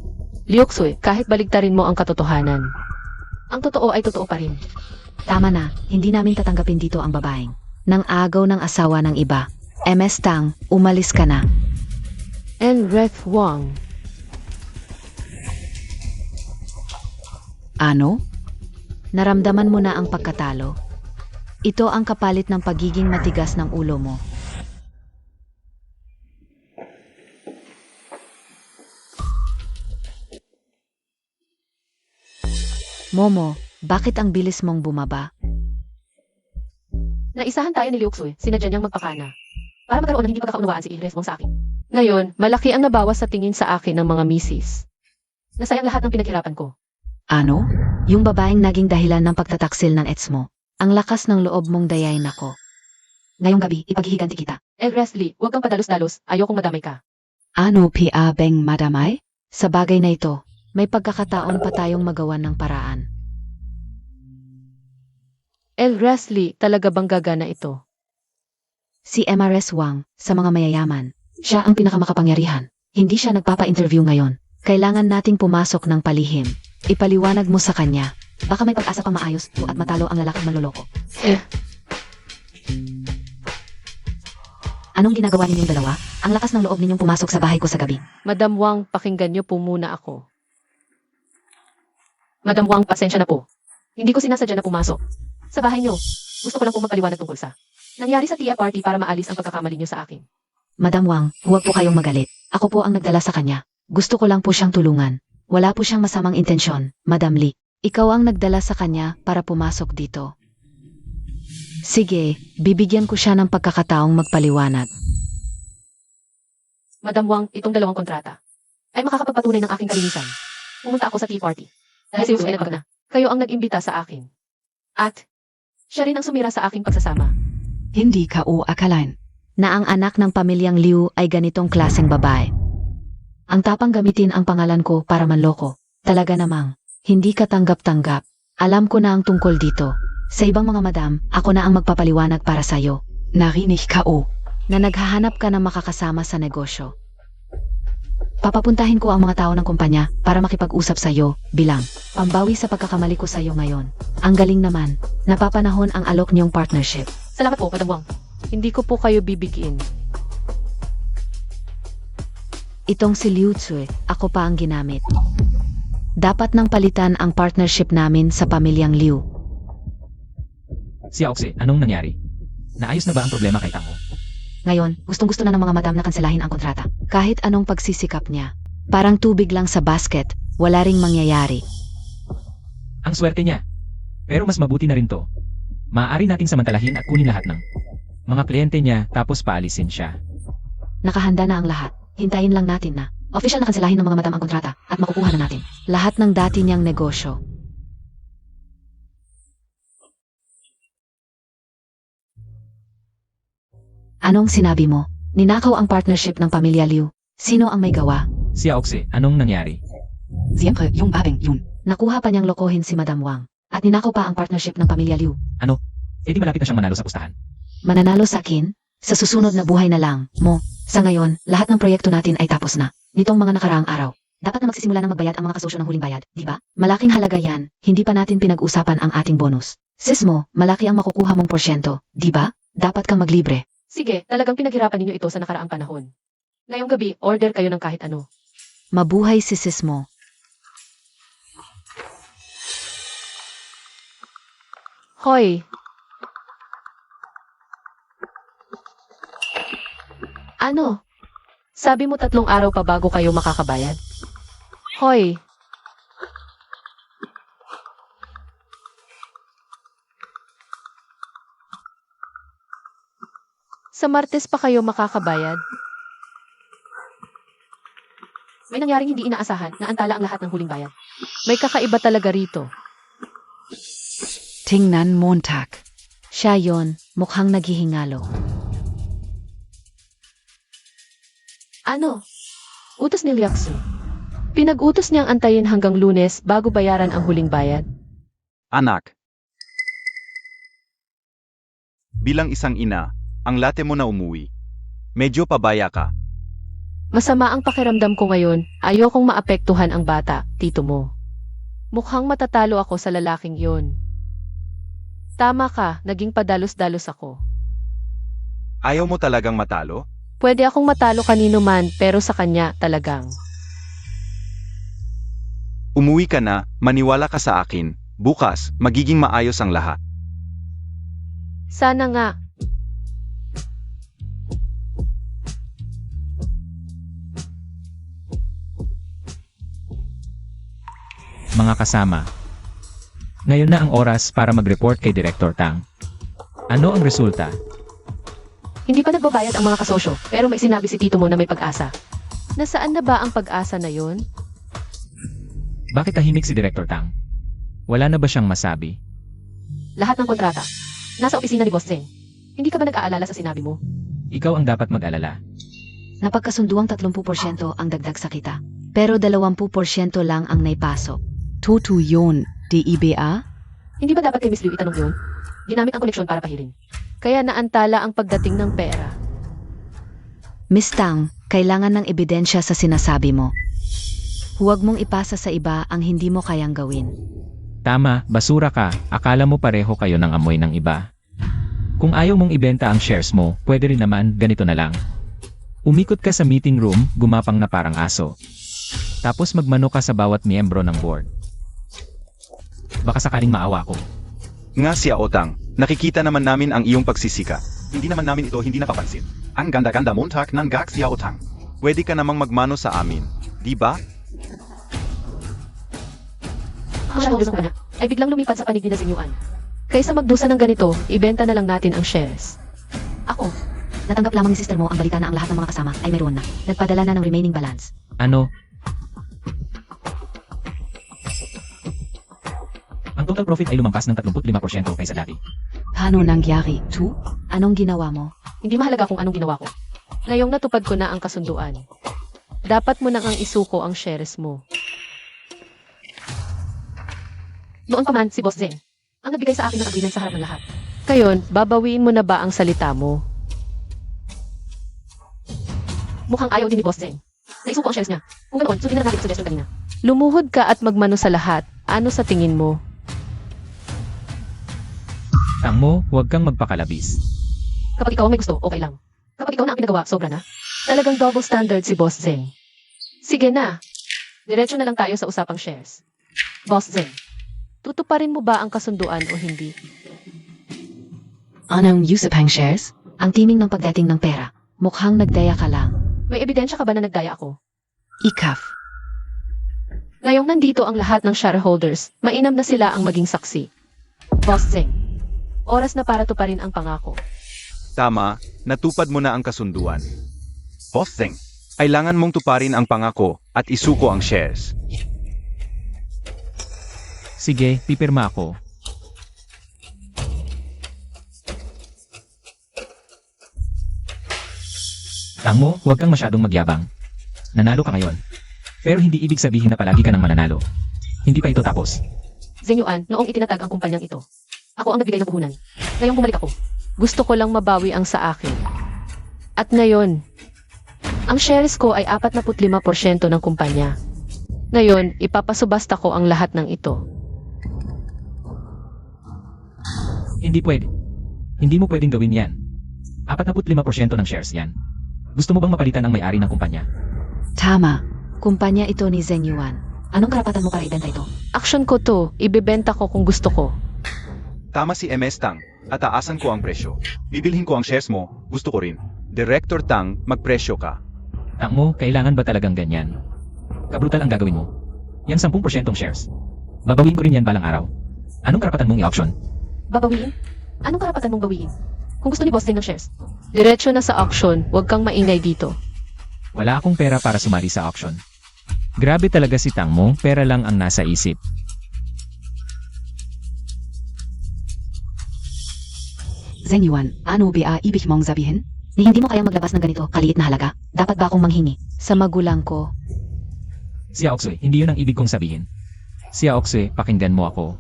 S2: Liuksui, kahit baligtarin mo ang katotohanan. Ang totoo ay totoo pa rin.
S1: Tama na, hindi namin tatanggapin dito ang babaeng nang agaw ng asawa ng iba. MS Tang, umalis ka na.
S2: Elras Wang,
S3: Ano?
S1: Naramdaman mo na ang pagkatalo. Ito ang kapalit ng pagiging matigas ng ulo mo. Momo, bakit ang bilis mong bumaba?
S2: naisahan tayo ni Liuksui, sinadya niyang magpakana. Para magkaroon ng hindi pagkakaunawaan si Elras Wang sa akin. Ngayon, malaki ang nabawas sa tingin sa akin ng mga misis. Nasayang lahat ng pinaghirapan ko.
S3: Ano?
S1: Yung babaeng naging dahilan ng pagtataksil ng ex mo. Ang lakas ng loob mong dayain ako.
S3: Ngayong gabi, ipaghihiganti kita.
S2: Elras Lee, huwag kang padalos-dalos, ayokong madamay ka.
S3: Ano PA Beng madamay?
S1: Sa bagay na ito, may pagkakataon pa tayong magawan ng paraan.
S2: Elras Lee, talaga bang gagana ito?
S1: Si MRS Wang, sa mga mayayaman, siya ang pinakamakapangyarihan. Hindi siya nagpapa-interview ngayon. Kailangan nating pumasok ng palihim. Ipaliwanag mo sa kanya. Baka may pag-asa pang maayos at matalo ang lalaking manloloko. Anong ginagawa ninyong dalawa? Ang lakas ng loob ninyong pumasok sa bahay ko sa gabi.
S2: Madam Wang, pakinggan niyo po muna ako. Madam Wang, pasensya na po. Hindi ko sinasadya na pumasok. Sa bahay niyo, gusto ko lang po magpaliwanag tungkol sa nangyari sa tea party para maalis ang pagkakamali niyo sa akin.
S1: Madam Wang, huwag po kayong magalit. Ako po ang nagdala sa kanya. Gusto ko lang po siyang tulungan. Wala po siyang masamang intensyon, Madam Lee. Ikaw ang nagdala sa kanya para pumasok dito. Sige, bibigyan ko siya ng pagkakataong magpaliwanag.
S2: Madam Wang, itong 2 kontrata ay makakapagpatunay ng aking kalinisan. Pumunta ako sa tea party. Dahil si Yusuf ay nagpagna. Kayo ang nag-imbita sa akin. At siya rin ang sumira sa aking pagsasama.
S3: Hindi ka o akalain.
S1: Na ang anak ng pamilyang Liu ay ganitong klaseng babae. Ang tapang gamitin ang pangalan ko para manloko. Talaga namang, hindi ka tanggap-tanggap. Alam ko na ang tungkol dito. Sa ibang mga madam, ako na ang magpapaliwanag para sa'yo.
S3: Narinig ka o.
S1: Na naghahanap ka ng makakasama sa negosyo. Papapuntahin ko ang mga tao ng kumpanya para makipag-usap sa'yo, bilang pambawi sa pagkakamali ko sa'yo ngayon. Ang galing naman, napapanahon ang alok niyong partnership.
S2: Salamat po, Madam Wang. Hindi ko po kayo bibigyan.
S1: Itong si Liu Tsui, ako pa ang ginamit. Dapat nang palitan ang partnership namin sa pamilyang Liu.
S4: Si Aoxie, anong nangyari? Naayos na ba ang problema kay Tango?
S1: Ngayon, gustong-gusto na ng mga madam na kanselahin ang kontrata. Kahit anong pagsisikap niya. Parang tubig lang sa basket, wala ring mangyayari.
S4: Ang swerte niya. Pero mas mabuti na rin to. Maaari nating samantalahin at kunin lahat ng mga kliyente niya tapos paalisin siya.
S1: Nakahanda na ang lahat. Hintayin lang natin na official na kanselahin ng mga madam ang kontrata at makukuha na natin lahat ng dati niyang negosyo. Anong sinabi mo? Ninakaw ang partnership ng pamilya Liu. Sino ang may gawa?
S4: Si Aoxe, anong nangyari?
S3: Siyempre, yung babeng yun.
S1: Nakuha pa niyang lokohin si Madam Wang. At ninakaw pa ang partnership ng pamilya Liu.
S4: Eh di malapit na siyang manalo sa pustahan.
S1: Mananalo sa akin? Sa susunod na buhay na lang, mo. Sa ngayon, lahat ng proyekto natin ay tapos na. Nitong mga nakaraang araw. Dapat na magsisimula ng magbayad ang mga kasosyo ng huling bayad, di ba? Malaking halaga yan. Hindi pa natin pinag-usapan ang ating bonus. Sis mo, malaki ang makukuha mong porsyento, di ba? Dapat kang maglibre.
S2: Sige, talagang pinaghirapan ninyo ito sa nakaraang panahon. Ngayong gabi, order kayo ng kahit ano.
S1: Mabuhay si sis mo.
S2: Hoy! Ano? Sabi mo 3 araw pa bago kayo makakabayad? Hoy! Sa Martes pa kayo makakabayad? May nangyaring hindi inaasahan na antala ang lahat ng huling bayad. May kakaiba talaga rito.
S1: Tingnan Montag. Siya yon, mukhang naghihingalo.
S2: Ano? Utos ni Liaksu. Pinag-utos niyang antayin hanggang Lunes bago bayaran ang huling bayad.
S5: Anak. Bilang isang ina, ang late mo na umuwi. Medyo pabaya ka.
S2: Masama ang pakiramdam ko ngayon. Ayokong maapektuhan ang bata, tito mo. Mukhang matatalo ako sa lalaking yon. Tama ka, naging padalos-dalos ako.
S5: Ayaw mo talagang matalo?
S2: Pwede akong matalo kanino man, pero sa kanya talagang.
S5: Umuwi ka na, maniwala ka sa akin. Bukas, magiging maayos ang lahat.
S2: Sana nga.
S4: Mga kasama. Ngayon na ang oras para mag-report kay Director Tang. Ano ang resulta?
S2: Hindi pa nagbabayad ang mga kasosyo, pero may sinabi si tito mo na may pag-asa. Nasaan na ba ang pag-asa na yon?
S4: Bakit tahimik si Director Tang? Wala na ba siyang masabi?
S2: Lahat ng kontrata. Nasa opisina ni Boss Zeng. Hindi ka ba nag-aalala sa sinabi mo?
S4: Ikaw ang dapat mag-alala.
S1: Napagkasunduang 30% ang dagdag sa kita. Pero 20% lang ang naipasok.
S3: Toto yun, DIBA?
S2: Hindi ba dapat kay Miss Liu itanong yun? Ginamit ang koleksyon para pahirin. Kaya naantala ang pagdating ng pera.
S1: Miss Tang, kailangan ng ebidensya sa sinasabi mo. Huwag mong ipasa sa iba ang hindi mo kayang gawin.
S4: Tama, basura ka. Akala mo pareho kayo ng amoy ng iba. Kung ayaw mong ibenta ang shares mo, pwede rin naman ganito na lang. Umikot ka sa meeting room, gumapang na parang aso. Tapos magmano ka sa bawat miyembro ng board. Baka sakaling maawa ko.
S5: Nga si Aotang, nakikita naman namin ang iyong pagsisika. Hindi naman namin ito hindi napapansin. Ang ganda-ganda Montag ng gag si Aotang. Pwede ka namang magmano sa amin, di ba?
S2: Ang shareholders ng kanya ay biglang lumipad sa panig ni Zeng Yuan. Kaysa magdusa ng ganito, ibenta na lang natin ang shares.
S1: Ako, natanggap lamang ni sister mo ang balita na ang lahat ng mga kasama ay mayroon na. Nagpadala na ng remaining balance.
S4: Ano? Ang total profit ay lumampas ng 35% kaysa dati.
S3: Paano nangyari, tu?
S1: Anong ginawa mo?
S2: Hindi mahalaga kung anong ginawa ko. Ngayong natupad ko na ang kasunduan. Dapat mo nang ang isuko ang shares mo. Noon pa man si Boss Zeng ang nagbigay sa akin ng agreement sa harap ng lahat. Kayon, babawiin mo na ba ang salita mo? Mukhang ayaw din ni Boss Zeng na isuko ang shares niya. Kung ganoon, sundin na natin ang suggestion kanina. Lumuhod ka at magmano sa lahat. Ano sa tingin mo?
S4: Tang mo, huwag kang magpakalabis.
S2: Kapag ikaw ang may gusto, okay lang. Kapag ikaw na ang pinagawa, sobra na. Talagang double standard si Boss Zeng. Sige na. Diretso na lang tayo sa usapang shares. Boss Zeng, tutuparin mo ba ang kasunduan o hindi?
S3: Anong usapang shares?
S1: Ang timing ng pagdating ng pera. Mukhang nagdaya ka lang.
S2: May ebidensya ka ba na nagdaya ako?
S3: Ikaf.
S2: Ngayong nandito ang lahat ng shareholders, mainam na sila ang maging saksi. Boss Zeng, Oras na para tuparin ang pangako.
S5: Tama, natupad mo na ang kasunduan. Boss Zeng, kailangan mong tuparin ang pangako at isuko ang shares.
S4: Sige, pipirma ako. Tang mo, huwag kang masyadong magyabang. Nanalo ka ngayon. Pero hindi ibig sabihin na palagi ka nang mananalo. Hindi pa ito tapos.
S2: Zeng Yuan, noong itinatag ang kumpanyang ito, ako ang nagbigay ng puhunan. Ngayong bumalik ako. Gusto ko lang mabawi ang sa akin. At ngayon, ang shares ko ay 45% ng kumpanya. Ngayon, ipapasubasta ko ang lahat ng ito.
S4: Hindi pwede. Hindi mo pwedeng gawin yan. 45% ng shares yan. Gusto mo bang mapalitan ang may-ari ng kumpanya?
S1: Tama. Kumpanya ito ni Zeng Yuan. Anong karapatan mo para ibenta ito?
S2: Action ko to, ibebenta ko kung gusto ko.
S5: Tama si MS Tang, at taasan ko ang presyo. Bibilhin ko ang shares mo, gusto ko rin. Director Tang, magpresyo ka.
S4: Tang mo, kailangan ba talagang ganyan? Kabrutal ang gagawin mo. Yan 10% shares. Babawiin ko rin yan balang araw. Anong karapatan mong i-auction?
S2: Babawiin? Anong karapatan mong bawiin? Kung gusto ni Boss Zeng ng shares. Diretso na sa auction, huwag kang maingay dito.
S4: Wala akong pera para sumali sa auction. Grabe talaga si Tang mo, pera lang ang nasa isip.
S3: Zeng Yuan, ano ba ibig mong sabihin? Ni hindi mo kayang maglabas ng ganito kaliit na halaga? Dapat ba akong manghingi?
S1: Sa magulang ko,
S4: Sia Oxue, hindi yun ang ibig kong sabihin. Sia Oxue, pakinggan mo ako.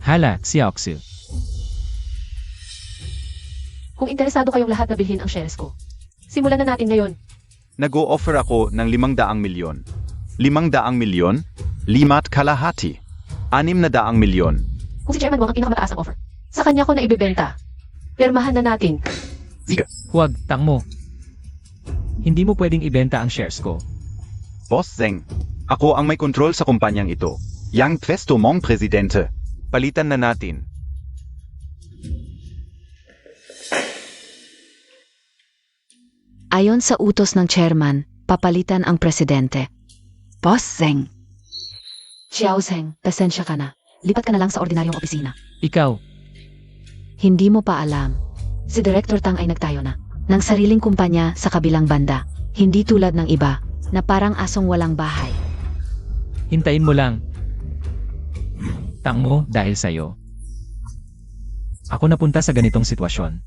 S4: Hala, Sia Oxue.
S2: Kung interesado kayong lahat na bilhin ang shares ko, simulan na natin ngayon.
S5: Nag-o-offer ako ng 500 milyon. 500 milyon? 5,500. 600 milyon.
S2: Kung si Chairman Wang ang pinakamataas ang offer, sa kanya ko na ibebenta. Pirmahan na natin.
S4: Huwag, Tang mo. Hindi mo pwedeng ibenta ang shares ko.
S5: Boss Zeng, ako ang may kontrol sa kumpanyang ito. Yang pwesto mong presidente. Palitan na natin.
S1: ayon sa utos ng chairman, papalitan ang presidente.
S3: Boss Zeng,
S1: Xiao Zeng, pasensya ka na.
S3: lipat ka na lang sa ordinaryong opisina.
S4: Ikaw,
S1: Hindi mo pa alam. Si Director Tang ay nagtayo na ng sariling kumpanya sa kabilang banda. Hindi tulad ng iba na parang asong walang bahay.
S4: hintayin mo lang. Tang mo, dahil sa'yo. Ako napunta sa ganitong sitwasyon.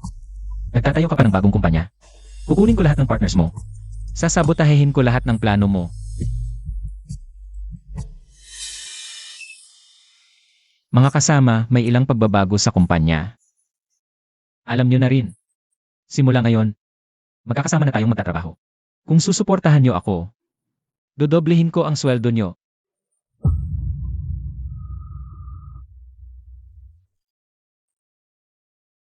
S4: Nagtatayo ka pa ng bagong kumpanya. Kukunin ko lahat ng partners mo. Sasabotahehin ko lahat ng plano mo. Mga kasama, may ilang pagbabago sa kumpanya. Alam nyo na rin. Simula ngayon, magkakasama na tayong magtatrabaho. Kung susuportahan nyo ako, dodoblehin ko ang sweldo nyo.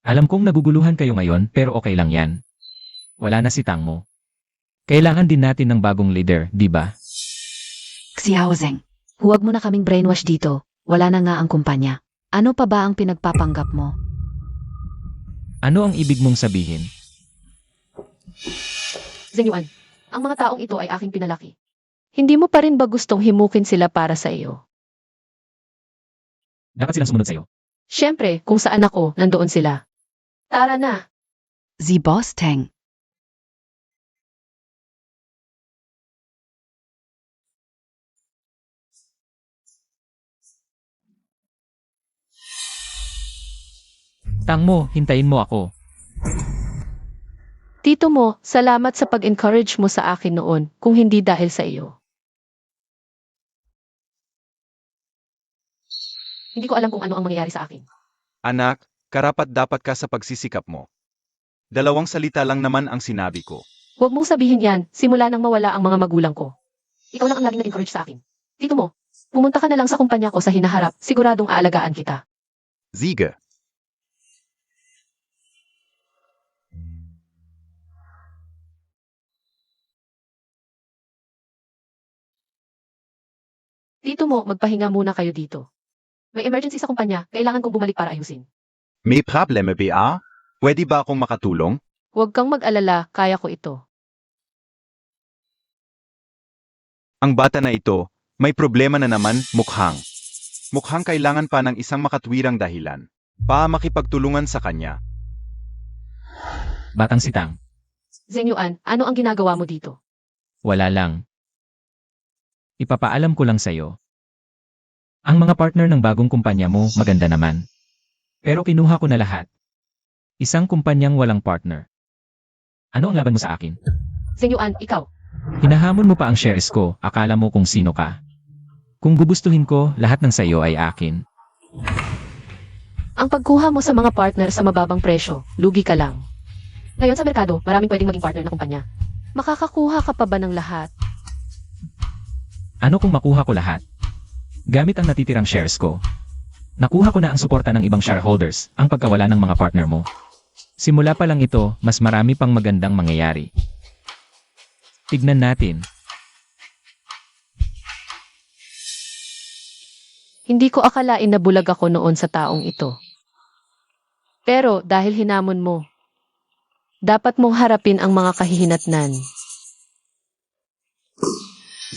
S4: Alam kong naguguluhan kayo ngayon pero okay lang yan. Wala na si Tang mo. Kailangan din natin ng bagong leader, di ba?
S3: Xiao Zeng,
S1: Huwag mo na kaming brainwash dito. Wala na nga ang kumpanya. Ano pa ba ang pinagpapanggap mo?
S4: Ano ang ibig mong sabihin?
S2: Zeng Yuan, ang mga taong ito ay aking pinalaki. Hindi mo pa rin ba gustong himukin sila para sa iyo?
S4: Dapat silang sumunod sa'yo.
S2: Siyempre, kung saan ako, nandoon sila. Tara na.
S3: si Boss Tang,
S4: Tang mo, hintayin mo ako.
S2: Tito mo, salamat sa pag-encourage mo sa akin noon, kung hindi dahil sa iyo. Hindi ko alam kung ano ang mangyayari sa akin.
S5: Anak, karapat-dapat ka sa pagsisikap mo. 2 salita lang naman ang sinabi ko.
S2: Huwag mong sabihin yan, simula nang mawala ang mga magulang ko. Ikaw lang ang laging na-encourage sa akin. Tito mo, pumunta ka na lang sa kumpanya ko sa hinaharap, siguradong aalagaan kita.
S5: Siege.
S2: Tito mo, magpahinga muna kayo dito. May emergency sa kumpanya, kailangan kong bumalik para ayusin.
S5: May probleme ba? Pwede ba akong makatulong?
S2: Huwag kang mag-alala, kaya ko ito.
S5: Ang bata na ito, may problema na naman, mukhang. Mukhang kailangan pa ng isang makatwirang dahilan. Pa makipagtulungan sa kanya.
S4: Batang sitang.
S2: Zeng Yuan, ano ang ginagawa mo dito?
S4: Wala lang. Ipapaalam ko lang sa'yo. Ang mga partner ng bagong kumpanya mo maganda naman. Pero kinuha ko na lahat. Isang kumpanyang walang partner. Ano ang laban mo sa akin?
S2: Zeng Yuan, ikaw.
S4: Hinahamon mo pa ang shares ko, akala mo kung sino ka. Kung gugustuhin ko, lahat ng sayo ay akin.
S2: Ang pagkuha mo sa mga partner sa mababang presyo, lugi ka lang. Ngayon sa merkado, maraming pwedeng maging partner ng kumpanya. Makakakuha ka pa ba ng lahat?
S4: Ano kung makuha ko lahat? Gamit ang natitirang shares ko. Nakuha ko na ang suporta ng ibang shareholders, ang pagkawala ng mga partner mo. Simula pa lang ito, mas marami pang magandang mangyayari. Tignan natin.
S2: Hindi ko akalain na bulag ako noon sa taong ito. Pero dahil hinamon mo, dapat mong harapin ang mga kahihinatnan.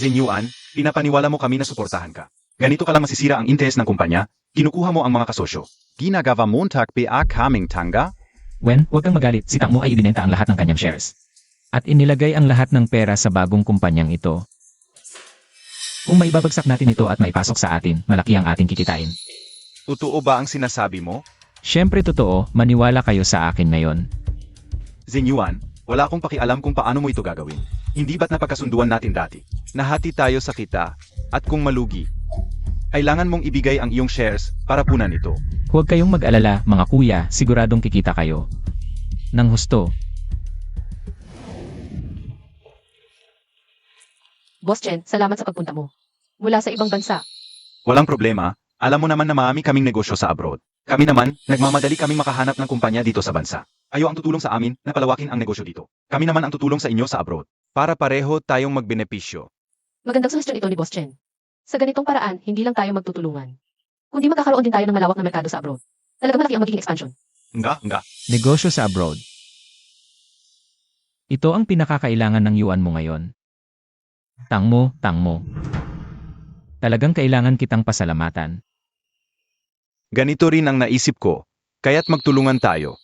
S5: Zeng Yuan, pinapaniwala mo kami na suportahan ka. Ganito ka lang masisira ang interes ng kumpanya, kinukuha mo ang mga kasosyo. Ginagawa Montag pa kaming tanga?
S4: Wen, huwag kang magalit, si Tang Mo ay ibinenta ang lahat ng kanyang shares. At inilagay ang lahat ng pera sa bagong kumpanyang ito. Kung maibabagsak natin ito at maipasok sa atin, malaki ang ating kikitain.
S5: Totoo ba ang sinasabi mo?
S4: Siyempre totoo, maniwala kayo sa akin ngayon.
S5: Zeng Yuan, wala akong pakialam kung paano mo ito gagawin. Hindi ba't napagkasunduan natin dati? Nahati tayo sa kita, at kung malugi, kailangan mong ibigay ang iyong shares para punan ito.
S4: Huwag kayong mag-alala, mga kuya, siguradong kikita kayo. Nang husto.
S2: Boss Chen, salamat sa pagpunta mo. Mula sa ibang bansa.
S5: Walang problema, alam mo naman na marami kaming negosyo sa abroad. Kami naman, nagmamadali kaming makahanap ng kumpanya dito sa bansa. Ayo ang tutulong sa amin na palawakin ang negosyo dito. Kami naman ang tutulong sa inyo sa abroad. Para pareho tayong magbenepisyo.
S2: Magandang suggestion ito ni Boss Chen. Sa ganitong paraan, hindi lang tayo magtutulungan. Kundi magkakaroon din tayo ng malawak na merkado sa abroad. Talagang malaki ang magiging expansion.
S5: Nga.
S4: Negosyo sa abroad. Ito ang pinakakailangan ng yuan mo ngayon. Tang Mo. Talagang kailangan kitang pasalamatan.
S5: Ganito rin ang naisip ko, kaya't magtulungan tayo.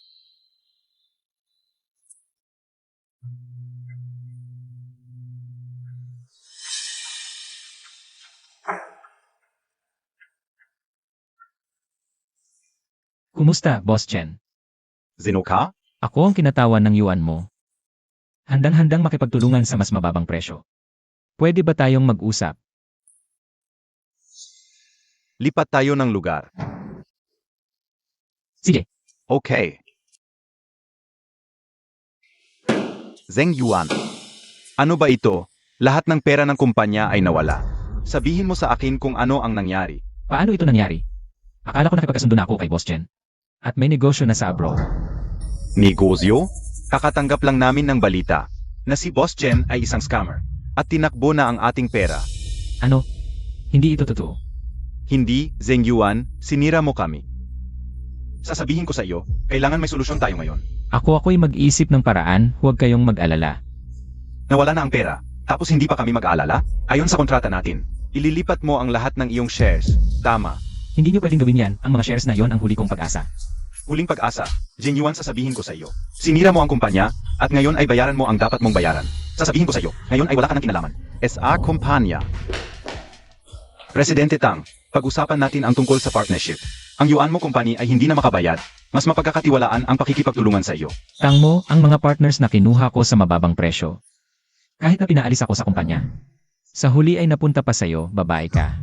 S4: Kumusta, Boss Chen?
S5: Zeno ka?
S4: Ako ang kinatawan ng yuan mo. Handang-handang makipagtulungan sa mas mababang presyo. Pwede ba tayong mag-usap?
S5: Lipat tayo ng lugar.
S4: Sige.
S5: Okay. Zeng Yuan. Ano ba ito? Lahat ng pera ng kumpanya ay nawala. Sabihin mo sa akin kung ano ang nangyari.
S4: Paano ito nangyari? Akala ko nakipagkasundo na ako kay Boss Chen. At may negosyo na sa abroad.
S5: Negosyo? Kakatanggap lang namin ng balita na si Boss Chen ay isang scammer at tinakbo na ang ating pera.
S4: Ano? Hindi ito totoo.
S5: Hindi, Zeng Yuan, sinira mo kami. Sasabihin ko sa iyo, kailangan may solusyon tayo ngayon.
S4: Ako'y mag-isip ng paraan, huwag kayong mag-alala.
S5: Nawala na ang pera, tapos hindi pa kami mag-aalala? Ayon sa kontrata natin, ililipat mo ang lahat ng iyong shares. Tama.
S4: Hindi niyo pwedeng gawin yan, ang mga shares na yon ang huli kong pag-asa.
S5: Huling pag-asa, Zeng Yuan, sasabihin ko sa iyo. Sinira mo ang kumpanya, at ngayon ay bayaran mo ang dapat mong bayaran. Sasabihin ko sa iyo, ngayon ay wala ka ng kinalaman. SA Kumpanya. Presidente Tang, pag-usapan natin ang tungkol sa partnership. Ang yuan mo company ay hindi na makabayad, mas mapagkakatiwalaan ang pakikipagtulungan sa iyo.
S4: Tang Mo, ang mga partners na kinuha ko sa mababang presyo. Kahit na pinaalis ako sa kumpanya. Sa huli ay napunta pa sa'yo, babae ka.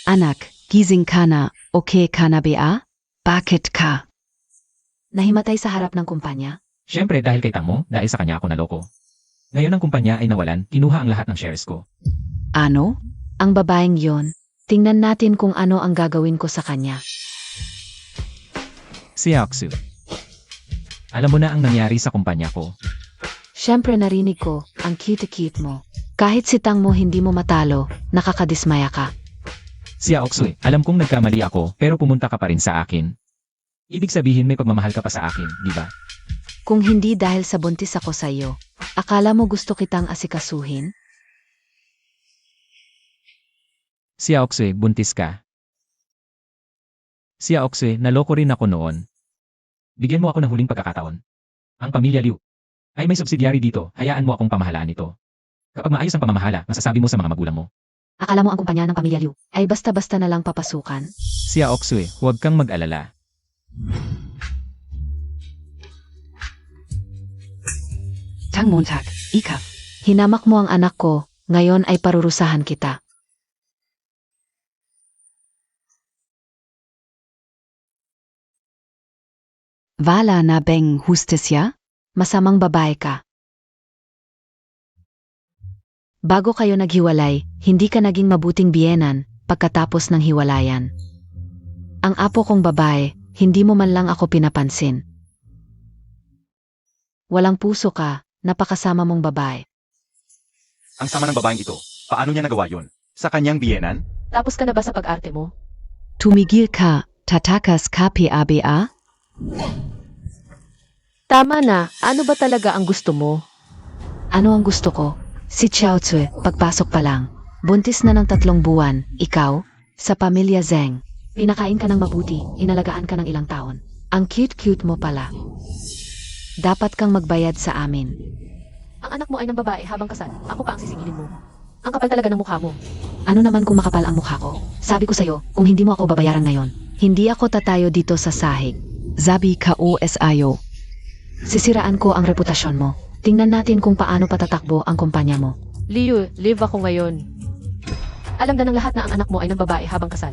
S3: Anak, gising ka na, okay ka na ba? Bakit ka?
S1: Nahimatay sa harap ng kumpanya.
S4: Siyempre dahil kay Tang Mo, dahil sa kanya ako naloko. Ngayon ang kumpanya ay nawalan, kinuha ang lahat ng shares ko.
S3: Ano?
S1: Ang babaeng yon, tingnan natin kung ano ang gagawin ko sa kanya.
S4: Si Yaksu. Alam mo na ang nangyari sa kumpanya ko.
S1: Siyempre narinig ko, ang cute-cute mo. Kahit si Tang Mo hindi mo matalo, nakakadismaya ka.
S4: Si Aoksui, alam kong nagkamali ako, pero pumunta ka pa rin sa akin. Ibig sabihin may pagmamahal ka pa sa akin, di ba?
S1: Kung hindi dahil sa buntis ako sa iyo, Akala mo gusto kitang asikasuhin?
S4: Si Aokse, buntis ka. Si Aokse, naloko rin ako noon. Bigyan mo ako ng huling pagkakataon. Ang pamilya Liu ay may subsidiary dito, hayaan mo akong pamahalaan ito. Kapag maayos ang pamamahala, masasabi mo sa mga magulang mo.
S3: Akala mo ang kumpanya ng pamilya Liu.
S1: Ay basta-basta na lang papasukan?
S4: Si Aokse, huwag kang mag-alala.
S3: Tang Montag, Ikaf.
S1: Hinamak mo ang anak ko, ngayon ay parurusahan kita.
S3: Wala na beng hustisya?
S1: Masamang babae ka. Bago kayo naghiwalay, hindi ka naging mabuting biyenan pagkatapos ng hiwalayan. Ang apo kong babae, hindi mo man lang ako pinapansin. Walang puso ka, napakasama mong babae.
S5: Ang sama ng babaeng ito, paano niya nagawa yon? Sa kanyang biyenan?
S2: Tapos ka na ba sa pag-arte mo?
S3: Tumigil ka, tatakas KPABA?
S2: Tama na, ano ba talaga ang gusto mo?
S1: Ano ang gusto ko? Si Xiao Tsue, pagpasok pa lang. Buntis na ng 3 buwan, ikaw, sa pamilya Zheng. Pinakain ka ng mabuti, inalagaan ka ng ilang taon. Ang cute-cute mo pala. Dapat kang magbayad sa amin.
S2: Ang anak mo ay ng babae habang kasal. Ako pa ang sisingilin mo. Ang kapal talaga ng mukha mo.
S1: Ano naman kung makapal ang mukha ko? Sabi ko sa'yo, kung hindi mo ako babayaran ngayon, hindi ako tatayo dito sa sahig.
S3: Zabi ka OSIO.
S1: Sisiraan ko ang reputasyon mo. Tingnan natin kung paano patatakbo ang kumpanya mo.
S2: Liu, live ako ngayon. Alam na ng lahat na ang anak mo ay ng babae habang kasal.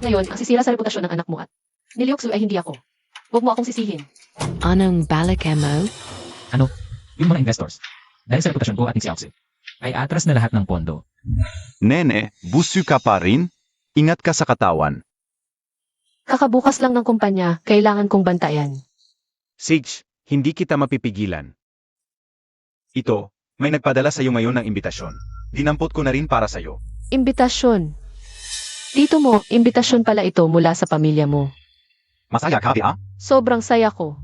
S2: Ngayon, ang sisira sa reputasyon ng anak mo at ni Liu Xu ay hindi ako. Huwag mo akong sisihin.
S3: Anong balik mo?
S4: Ano? Yung mga investors. Dahil sa reputasyon ko at ni si Aokse, ay atras na lahat ng pondo.
S5: Nene, busu ka pa rin? Ingat ka sa katawan.
S2: Kakabukas lang ng kumpanya, kailangan kong bantayan.
S5: Sige, hindi kita mapipigilan. Ito, may nagpadala sa'yo ngayon ng imbitasyon. Dinampot ko na rin para sa'yo.
S2: Imbitasyon. Dito mo, imbitasyon pala ito mula sa pamilya mo.
S5: Masaya ka, ah?
S2: Sobrang saya ko.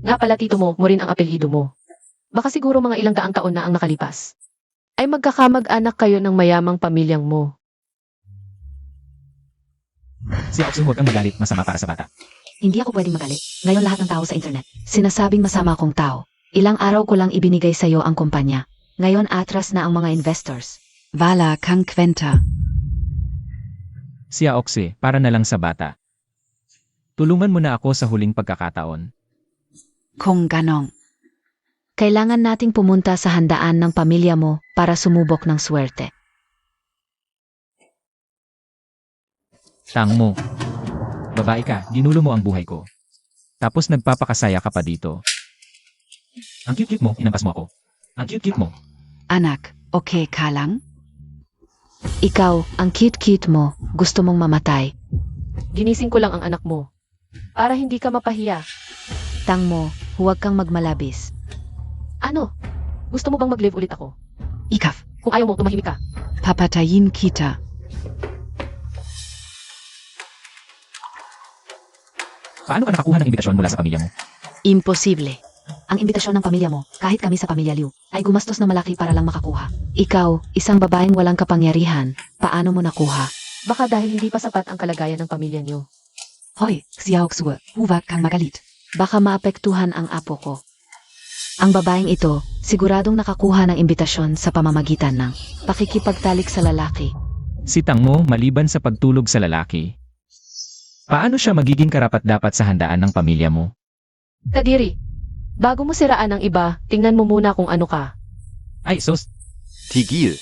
S2: Nga pala tito mo rin ang apelyido mo. Baka siguro mga ilang daang taon na ang nakalipas. Ay magkakamag-anak kayo ng mayamang pamilyang mo.
S4: Si Aokse, huwag kang magalit, masama para sa bata.
S1: Hindi ako pwedeng magalit. Ngayon lahat ng tao sa internet. Sinasabing masama akong tao. Ilang araw ko lang ibinigay sa'yo ang kumpanya. Ngayon atras na ang mga investors.
S3: Wala kang kwenta.
S4: Si Aokse, para na lang sa bata. Tulungan mo na ako sa huling pagkakataon.
S3: Kung ganong.
S1: Kailangan nating pumunta sa handaan ng pamilya mo para sumubok ng swerte.
S4: Tang mo. Babae ka, ginulo mo ang buhay ko. Tapos nagpapakasaya ka pa dito. Ang cute-cute mo, inampas mo ako. Ang cute-cute mo.
S3: Anak, okay ka lang?
S1: Ikaw, ang cute-cute mo, gusto mong mamatay.
S2: Ginising ko lang ang anak mo. Para hindi ka mapahiya.
S1: Tang mo, huwag kang magmalabis.
S2: Ano? Gusto mo bang mag-live ulit ako?
S3: Ikaf,
S2: Kung ayaw mo, tumahimik ka.
S3: papatayin kita.
S4: Paano ka nakakuha ng imbitasyon mula sa pamilya mo?
S1: Imposible. Ang imbitasyon ng pamilya mo, kahit kami sa pamilya Liu, ay gumastos na malaki para lang makakuha. Ikaw, isang babaeng walang kapangyarihan, paano mo nakuha?
S2: Baka dahil hindi pa sapat ang kalagayan ng pamilya niyo.
S3: Hoy, Xiao Xue, huwag kang magalit.
S1: Baka maapektuhan ang apo ko. Ang babaeng ito, siguradong nakakuha ng imbitasyon sa pamamagitan ng pakikipagtalik sa lalaki.
S4: Si Tang mo, maliban sa pagtulog sa lalaki. Paano siya magiging karapat-dapat sa handaan ng pamilya mo?
S2: Kadiri, bago mo siraan ang iba, tingnan mo muna kung ano ka.
S4: Ay, sos,
S5: Tigil.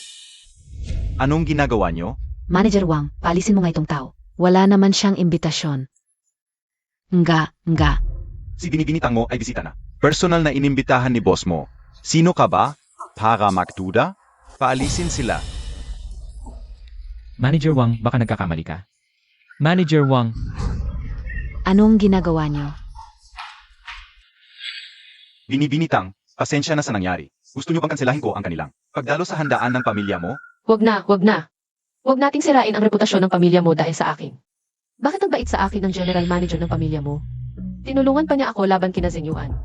S5: Anong ginagawa nyo?
S1: Manager Wang, paalisin mo nga itong tao. Wala naman siyang imbitasyon. Nga.
S5: Si binibinitang mo ay bisita na. Personal na inimbitahan ni boss mo. Sino ka ba? Para magduda? Paalisin sila.
S4: Manager Wang, baka nagkakamali ka. Manager Wang,
S1: Anong ginagawa niyo?
S5: Binibinitang, pasensya na sa nangyari. Gusto nyo bang kanselahin ko ang kanilang pagdalo sa handaan ng pamilya mo?
S2: Huwag na. Huwag nating sirain ang reputasyon ng pamilya mo dahil sa akin. Bakit ang bait sa akin ng general manager ng pamilya mo? Tinulungan pa niya ako laban kina Zeng Yuan.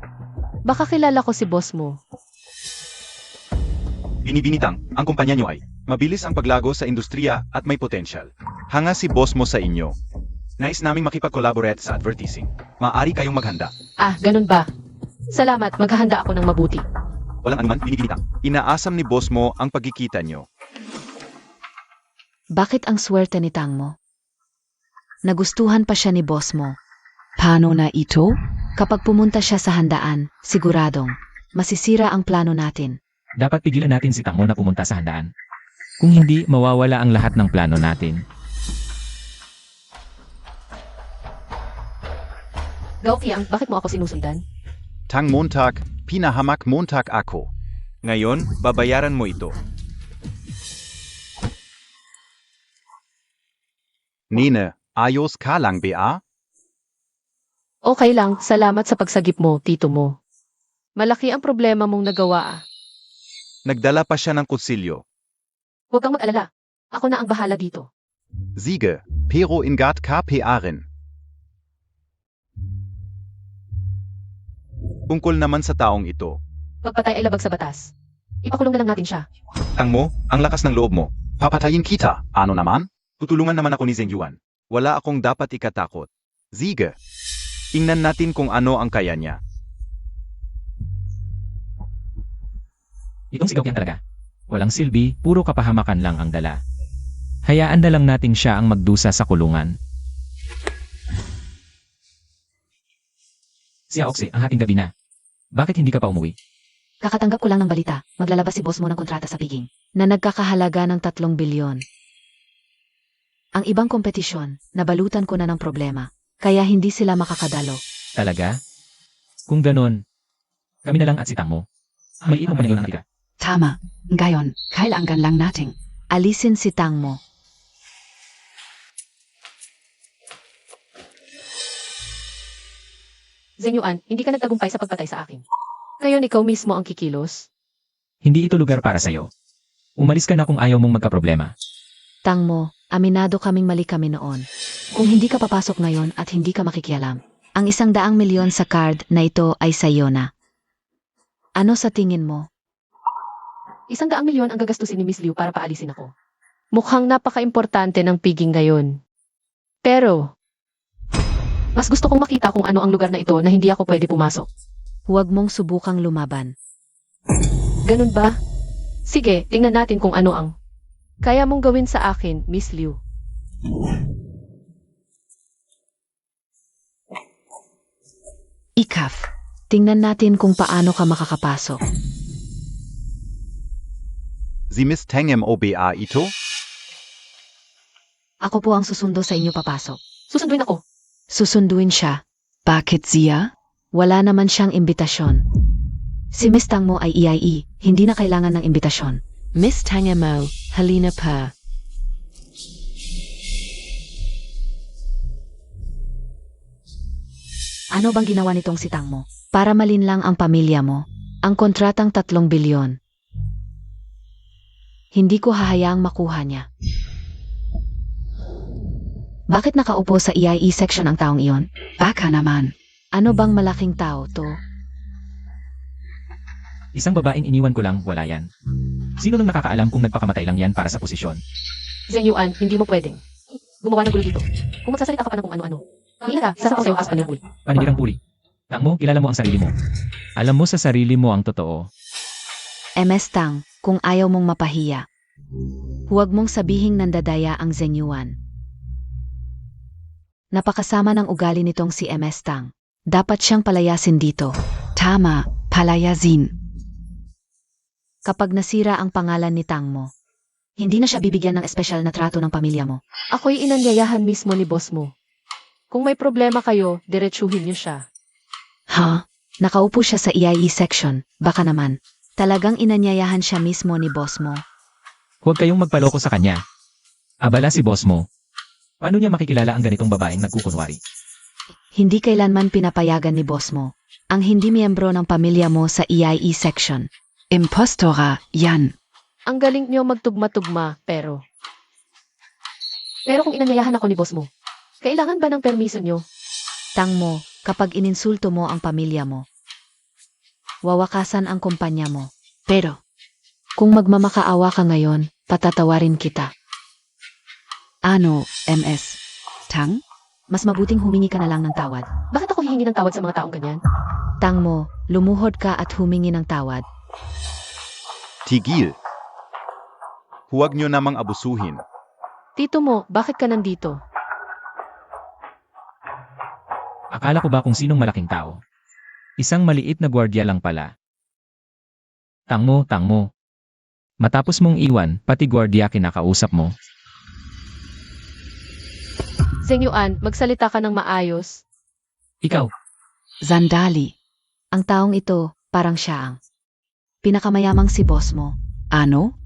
S2: Baka kilala ko si boss mo.
S5: Binibinitang, ang kumpanya nyo ay mabilis ang paglago sa industriya at may potensyal. Hanga si boss mo sa inyo. Nais naming makipag-collaborate sa advertising. Maaari kayong maghanda.
S2: Ah, ganun ba? Salamat, maghahanda ako ng mabuti.
S5: Walang anuman, binibinitang. Inaasam ni boss mo ang pagkikita nyo.
S1: Bakit ang swerte ni Tang mo? Nagustuhan pa siya ni boss mo.
S3: Paano na ito?
S1: Kapag pumunta siya sa handaan, siguradong masisira ang plano natin.
S4: Dapat pigilan natin si Tangmo na pumunta sa handaan. Kung hindi, mawawala ang lahat ng plano natin.
S2: Gao Fiang, bakit mo ako sinusundan?
S5: Tang Montag, pinahamak Montag ako. Ngayon, babayaran mo ito. Nina, ayos ka lang ba?
S2: Okay lang, salamat sa pagsagip mo, tito mo. Malaki ang problema mong nagawa.
S5: Nagdala pa siya ng kutsilyo.
S2: Huwag kang mag-alala. Ako na ang bahala dito.
S5: Sige, pero ingat ka rin. Tungkol naman sa taong ito.
S2: Pagpatay ay labag sa batas. Ipakulong na lang natin siya.
S5: Tang mo, ang lakas ng loob mo. Papatayin kita. Ano naman? Tutulungan naman ako ni Zheng Yuan. Wala akong dapat ikatakot. Sige. Tingnan natin kung ano ang kaya niya.
S4: Itong sigaw yan talaga. Walang silbi, puro kapahamakan lang ang dala. Hayaan na lang natin siya ang magdusa sa kulungan. Si Aoxie, ang hating gabi na. Bakit hindi ka pa umuwi?
S1: Kakatanggap ko lang ng balita, maglalabas si boss mo ng kontrata sa Piging, na nagkakahalaga ng 3 bilyon. Ang ibang kompetisyon, nabalutan ko na ng problema, kaya hindi sila makakadalo.
S4: Talaga? Kung ganon, kami na lang at si Tangmo. May ibang paningin ang tira.
S3: Tama. Ngayon, kailangan lang nating.
S1: Alisin si Tang mo.
S2: Zheng Yuan, hindi ka nagtagumpay sa pagpatay sa akin. Ngayon ikaw mismo ang kikilos.
S4: Hindi ito lugar para sa'yo. Umalis ka na kung ayaw mong magkaproblema.
S1: Tang mo, aminado kaming mali kami noon. Kung hindi ka papasok ngayon at hindi ka makikialam, ang 100 milyon sa card na ito ay sa iyo na. Ano sa tingin mo?
S2: 100 milyon ang gagastusin ni Miss Liu para paalisin ako. Mukhang napaka-importante ng Piging ngayon. Pero, mas gusto kong makita kung ano ang lugar na ito na hindi ako pwede pumasok.
S1: Huwag mong subukang lumaban.
S2: Ganun ba? Sige, tingnan natin kung ano ang kaya mong gawin sa akin, Miss Liu.
S3: Ikaf.
S1: Tingnan natin kung paano ka makakapasok.
S5: Si Miss Tang Moba ito?
S1: Ako po ang susundo sa inyo papasok.
S2: Susunduin ako.
S1: Susunduin siya.
S3: Bakit siya?
S1: Wala naman siyang imbitasyon. Si Miss Tang mo ay EIE, hindi na kailangan ng imbitasyon.
S2: Miss Tangemo, halina pa.
S1: Ano bang ginawa nitong si Tang mo? Para malinlang ang pamilya mo. Ang kontratang 3 bilyon. Hindi ko hahayaang makuha niya. Bakit nakaupo sa EIE section ang taong iyon?
S3: Baka naman.
S1: Ano bang malaking tao to?
S4: Isang babaeng iniwan ko lang, wala yan. Sino nang nakakaalam kung nagpakamatay lang yan para sa posisyon?
S2: Zheng Yuan, hindi mo pwedeng gumawa ng gulo dito. Kung magsasalita ka pa ng kung ano-ano. Ilan ka, sasapaw sa'yo as panibul.
S4: Paninirang puri. Tangmo, kilala mo ang sarili mo. Alam mo sa sarili mo ang totoo.
S1: MS Tang, kung ayaw mong mapahiya, huwag mong sabihing nandadaya ang Zheng Yuan. Napakasama ng ugali nitong si MS Tang. Dapat siyang palayasin dito.
S3: Tama. Palayasin.
S1: Kapag nasira ang pangalan ni Tang mo, hindi na siya bibigyan ng espesyal na trato ng pamilya mo.
S2: Ako'y inanyayahan mismo ni boss mo. Kung may problema kayo, diretsuhin niyo siya.
S1: Ha? Nakaupo siya sa EIE section. Baka naman. Talagang inanyayahan siya mismo ni boss mo.
S4: Huwag kayong magpaloko sa kanya. Abala si boss mo. Paano niya makikilala ang ganitong babaeng nagkukunwari?
S1: Hindi kailanman pinapayagan ni boss mo ang hindi miyembro ng pamilya mo sa EIE section.
S3: Impostora, yan.
S2: Ang galing niyo magtugma-tugma, pero kung inanyayahan ako ni boss mo, kailangan ba ng permiso niyo?
S1: Tang mo, kapag ininsulto mo ang pamilya mo, wawakasan ang kumpanya mo. Pero, kung magmamakaawa ka ngayon, patatawarin kita.
S3: Ano, MS? Tang?
S1: Mas mabuting humingi ka na lang ng tawad.
S2: Bakit ako hihingi ng tawad sa mga taong ganyan?
S1: Tang mo, lumuhod ka at humingi ng tawad.
S5: Tigil. Huwag nyo namang abusuhin.
S2: Tito mo, bakit ka nandito?
S4: Akala ko ba kung sinong malaking tao? Isang maliit na gwardiya lang pala. Tang mo. Matapos mong iwan, pati gwardiya kinakausap mo.
S2: Zeng Yuan, magsalita ka ng maayos.
S4: Ikaw,
S3: Sandali.
S1: Ang taong ito, parang siya ang pinakamayamang si boss mo.
S3: Ano?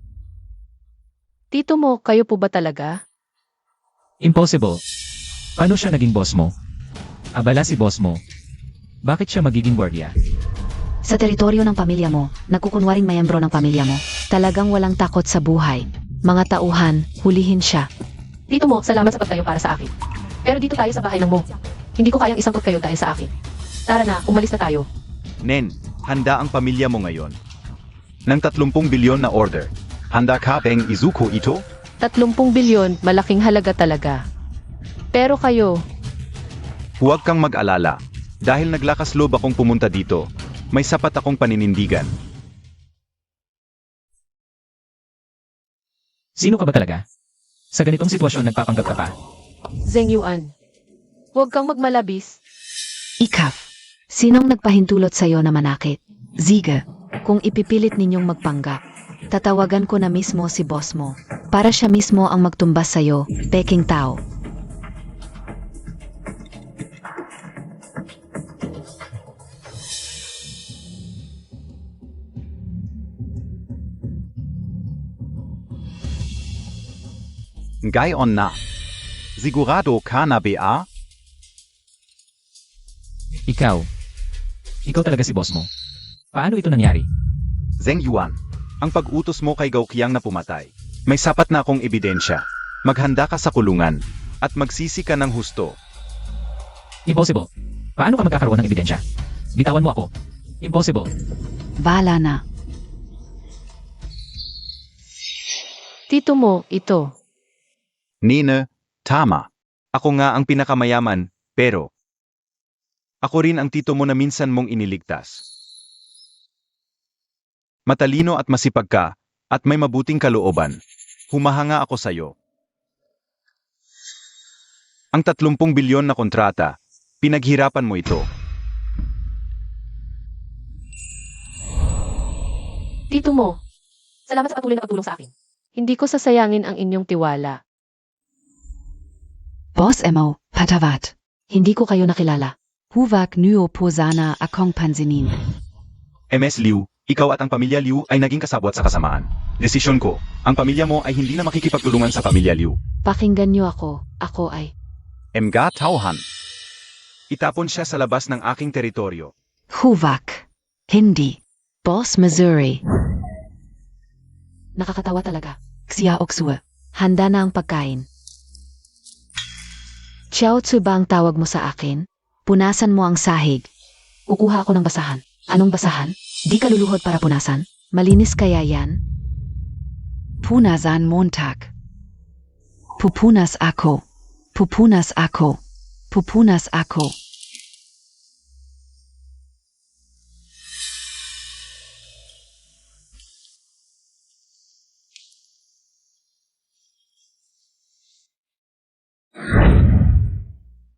S2: Tito mo, kayo po ba talaga?
S4: impossible. Paano siya naging boss mo? Abala si boss mo. Bakit siya magiging gwardiya?
S1: Sa teritoryo ng pamilya mo, nagkukunwaring mayembro ng pamilya mo. Talagang walang takot sa buhay. Mga tauhan, hulihin siya.
S2: Tito mo, salamat sa pagtayo para sa akin. Pero dito tayo sa bahay ng mo. Hindi ko kayang isangkot kayo dahil sa akin. Tara na, umalis na tayo.
S5: Nen, handa ang pamilya mo ngayon. Ng 30 bilyon na order. Handa ka bang izuko ito?
S2: 30 bilyon, malaking halaga talaga. Pero kayo,
S5: Huwag kang mag-alala. Dahil naglakas loob akong pumunta dito, may sapat akong paninindigan.
S4: Sino ka ba talaga? Sa ganitong sitwasyon nagpapanggap ka pa?
S2: Zeng Yuan, huwag kang magmalabis.
S3: Ikaf.
S1: Sinong nagpahintulot sa'yo na manakit?
S3: Siege.
S1: Kung ipipilit ninyong magpanggap, tatawagan ko na mismo si boss mo. Para siya mismo ang magtumbas sa'yo, peking tao.
S5: Gayon na. Sigurado ka na ba?
S4: Ikaw talaga si boss mo. Paano ito nangyari?
S5: Zeng Yuan, ang pag-utos mo kay Gao Qiang na pumatay. May sapat na akong ebidensya. Maghanda ka sa kulungan at magsisi ka ng husto.
S4: Impossible. Paano ka magkakaroon ng ebidensya? Bitawan mo ako. Impossible.
S3: Wala na.
S2: Tito mo, ito.
S5: Nina, tama. Ako nga ang pinakamayaman, pero ako rin ang tito mo na minsan mong iniligtas. Matalino at masipag ka, at may mabuting kalooban. Humahanga ako sa'yo. Ang 30 bilyon na kontrata, pinaghirapan mo ito.
S2: Tito mo, salamat sa patuloy na pagtulong sa akin. Hindi ko sasayangin ang inyong tiwala.
S3: Boss Emo, Patavat.
S1: Hindi ko kayo nakilala.
S3: Huvak Nuo Posana Akong Panzinin.
S5: MS Liu, ikaw at ang pamilya Liu ay naging kasabwat sa kasamaan. Desisyon ko, ang pamilya mo ay hindi na makikipagtulungan sa pamilya Liu.
S1: Pakinggan niyo ako. Ako ay
S5: Mga tauhan. Itapon siya sa labas ng aking teritoryo.
S3: Huvak. Hindi.
S1: Boss Missouri. Nakakatawa talaga.
S3: Xia Oksua.
S1: Handa na ang pagkain. Xiao Tzu ba ang tawag mo sa akin? Punasan mo ang sahig. Kukuha ako ng basahan. Anong basahan? Di ka luluhod para punasan? Malinis kaya yan?
S3: Punasan Montag. Pupunas ako. Pupunas ako. Pupunas ako.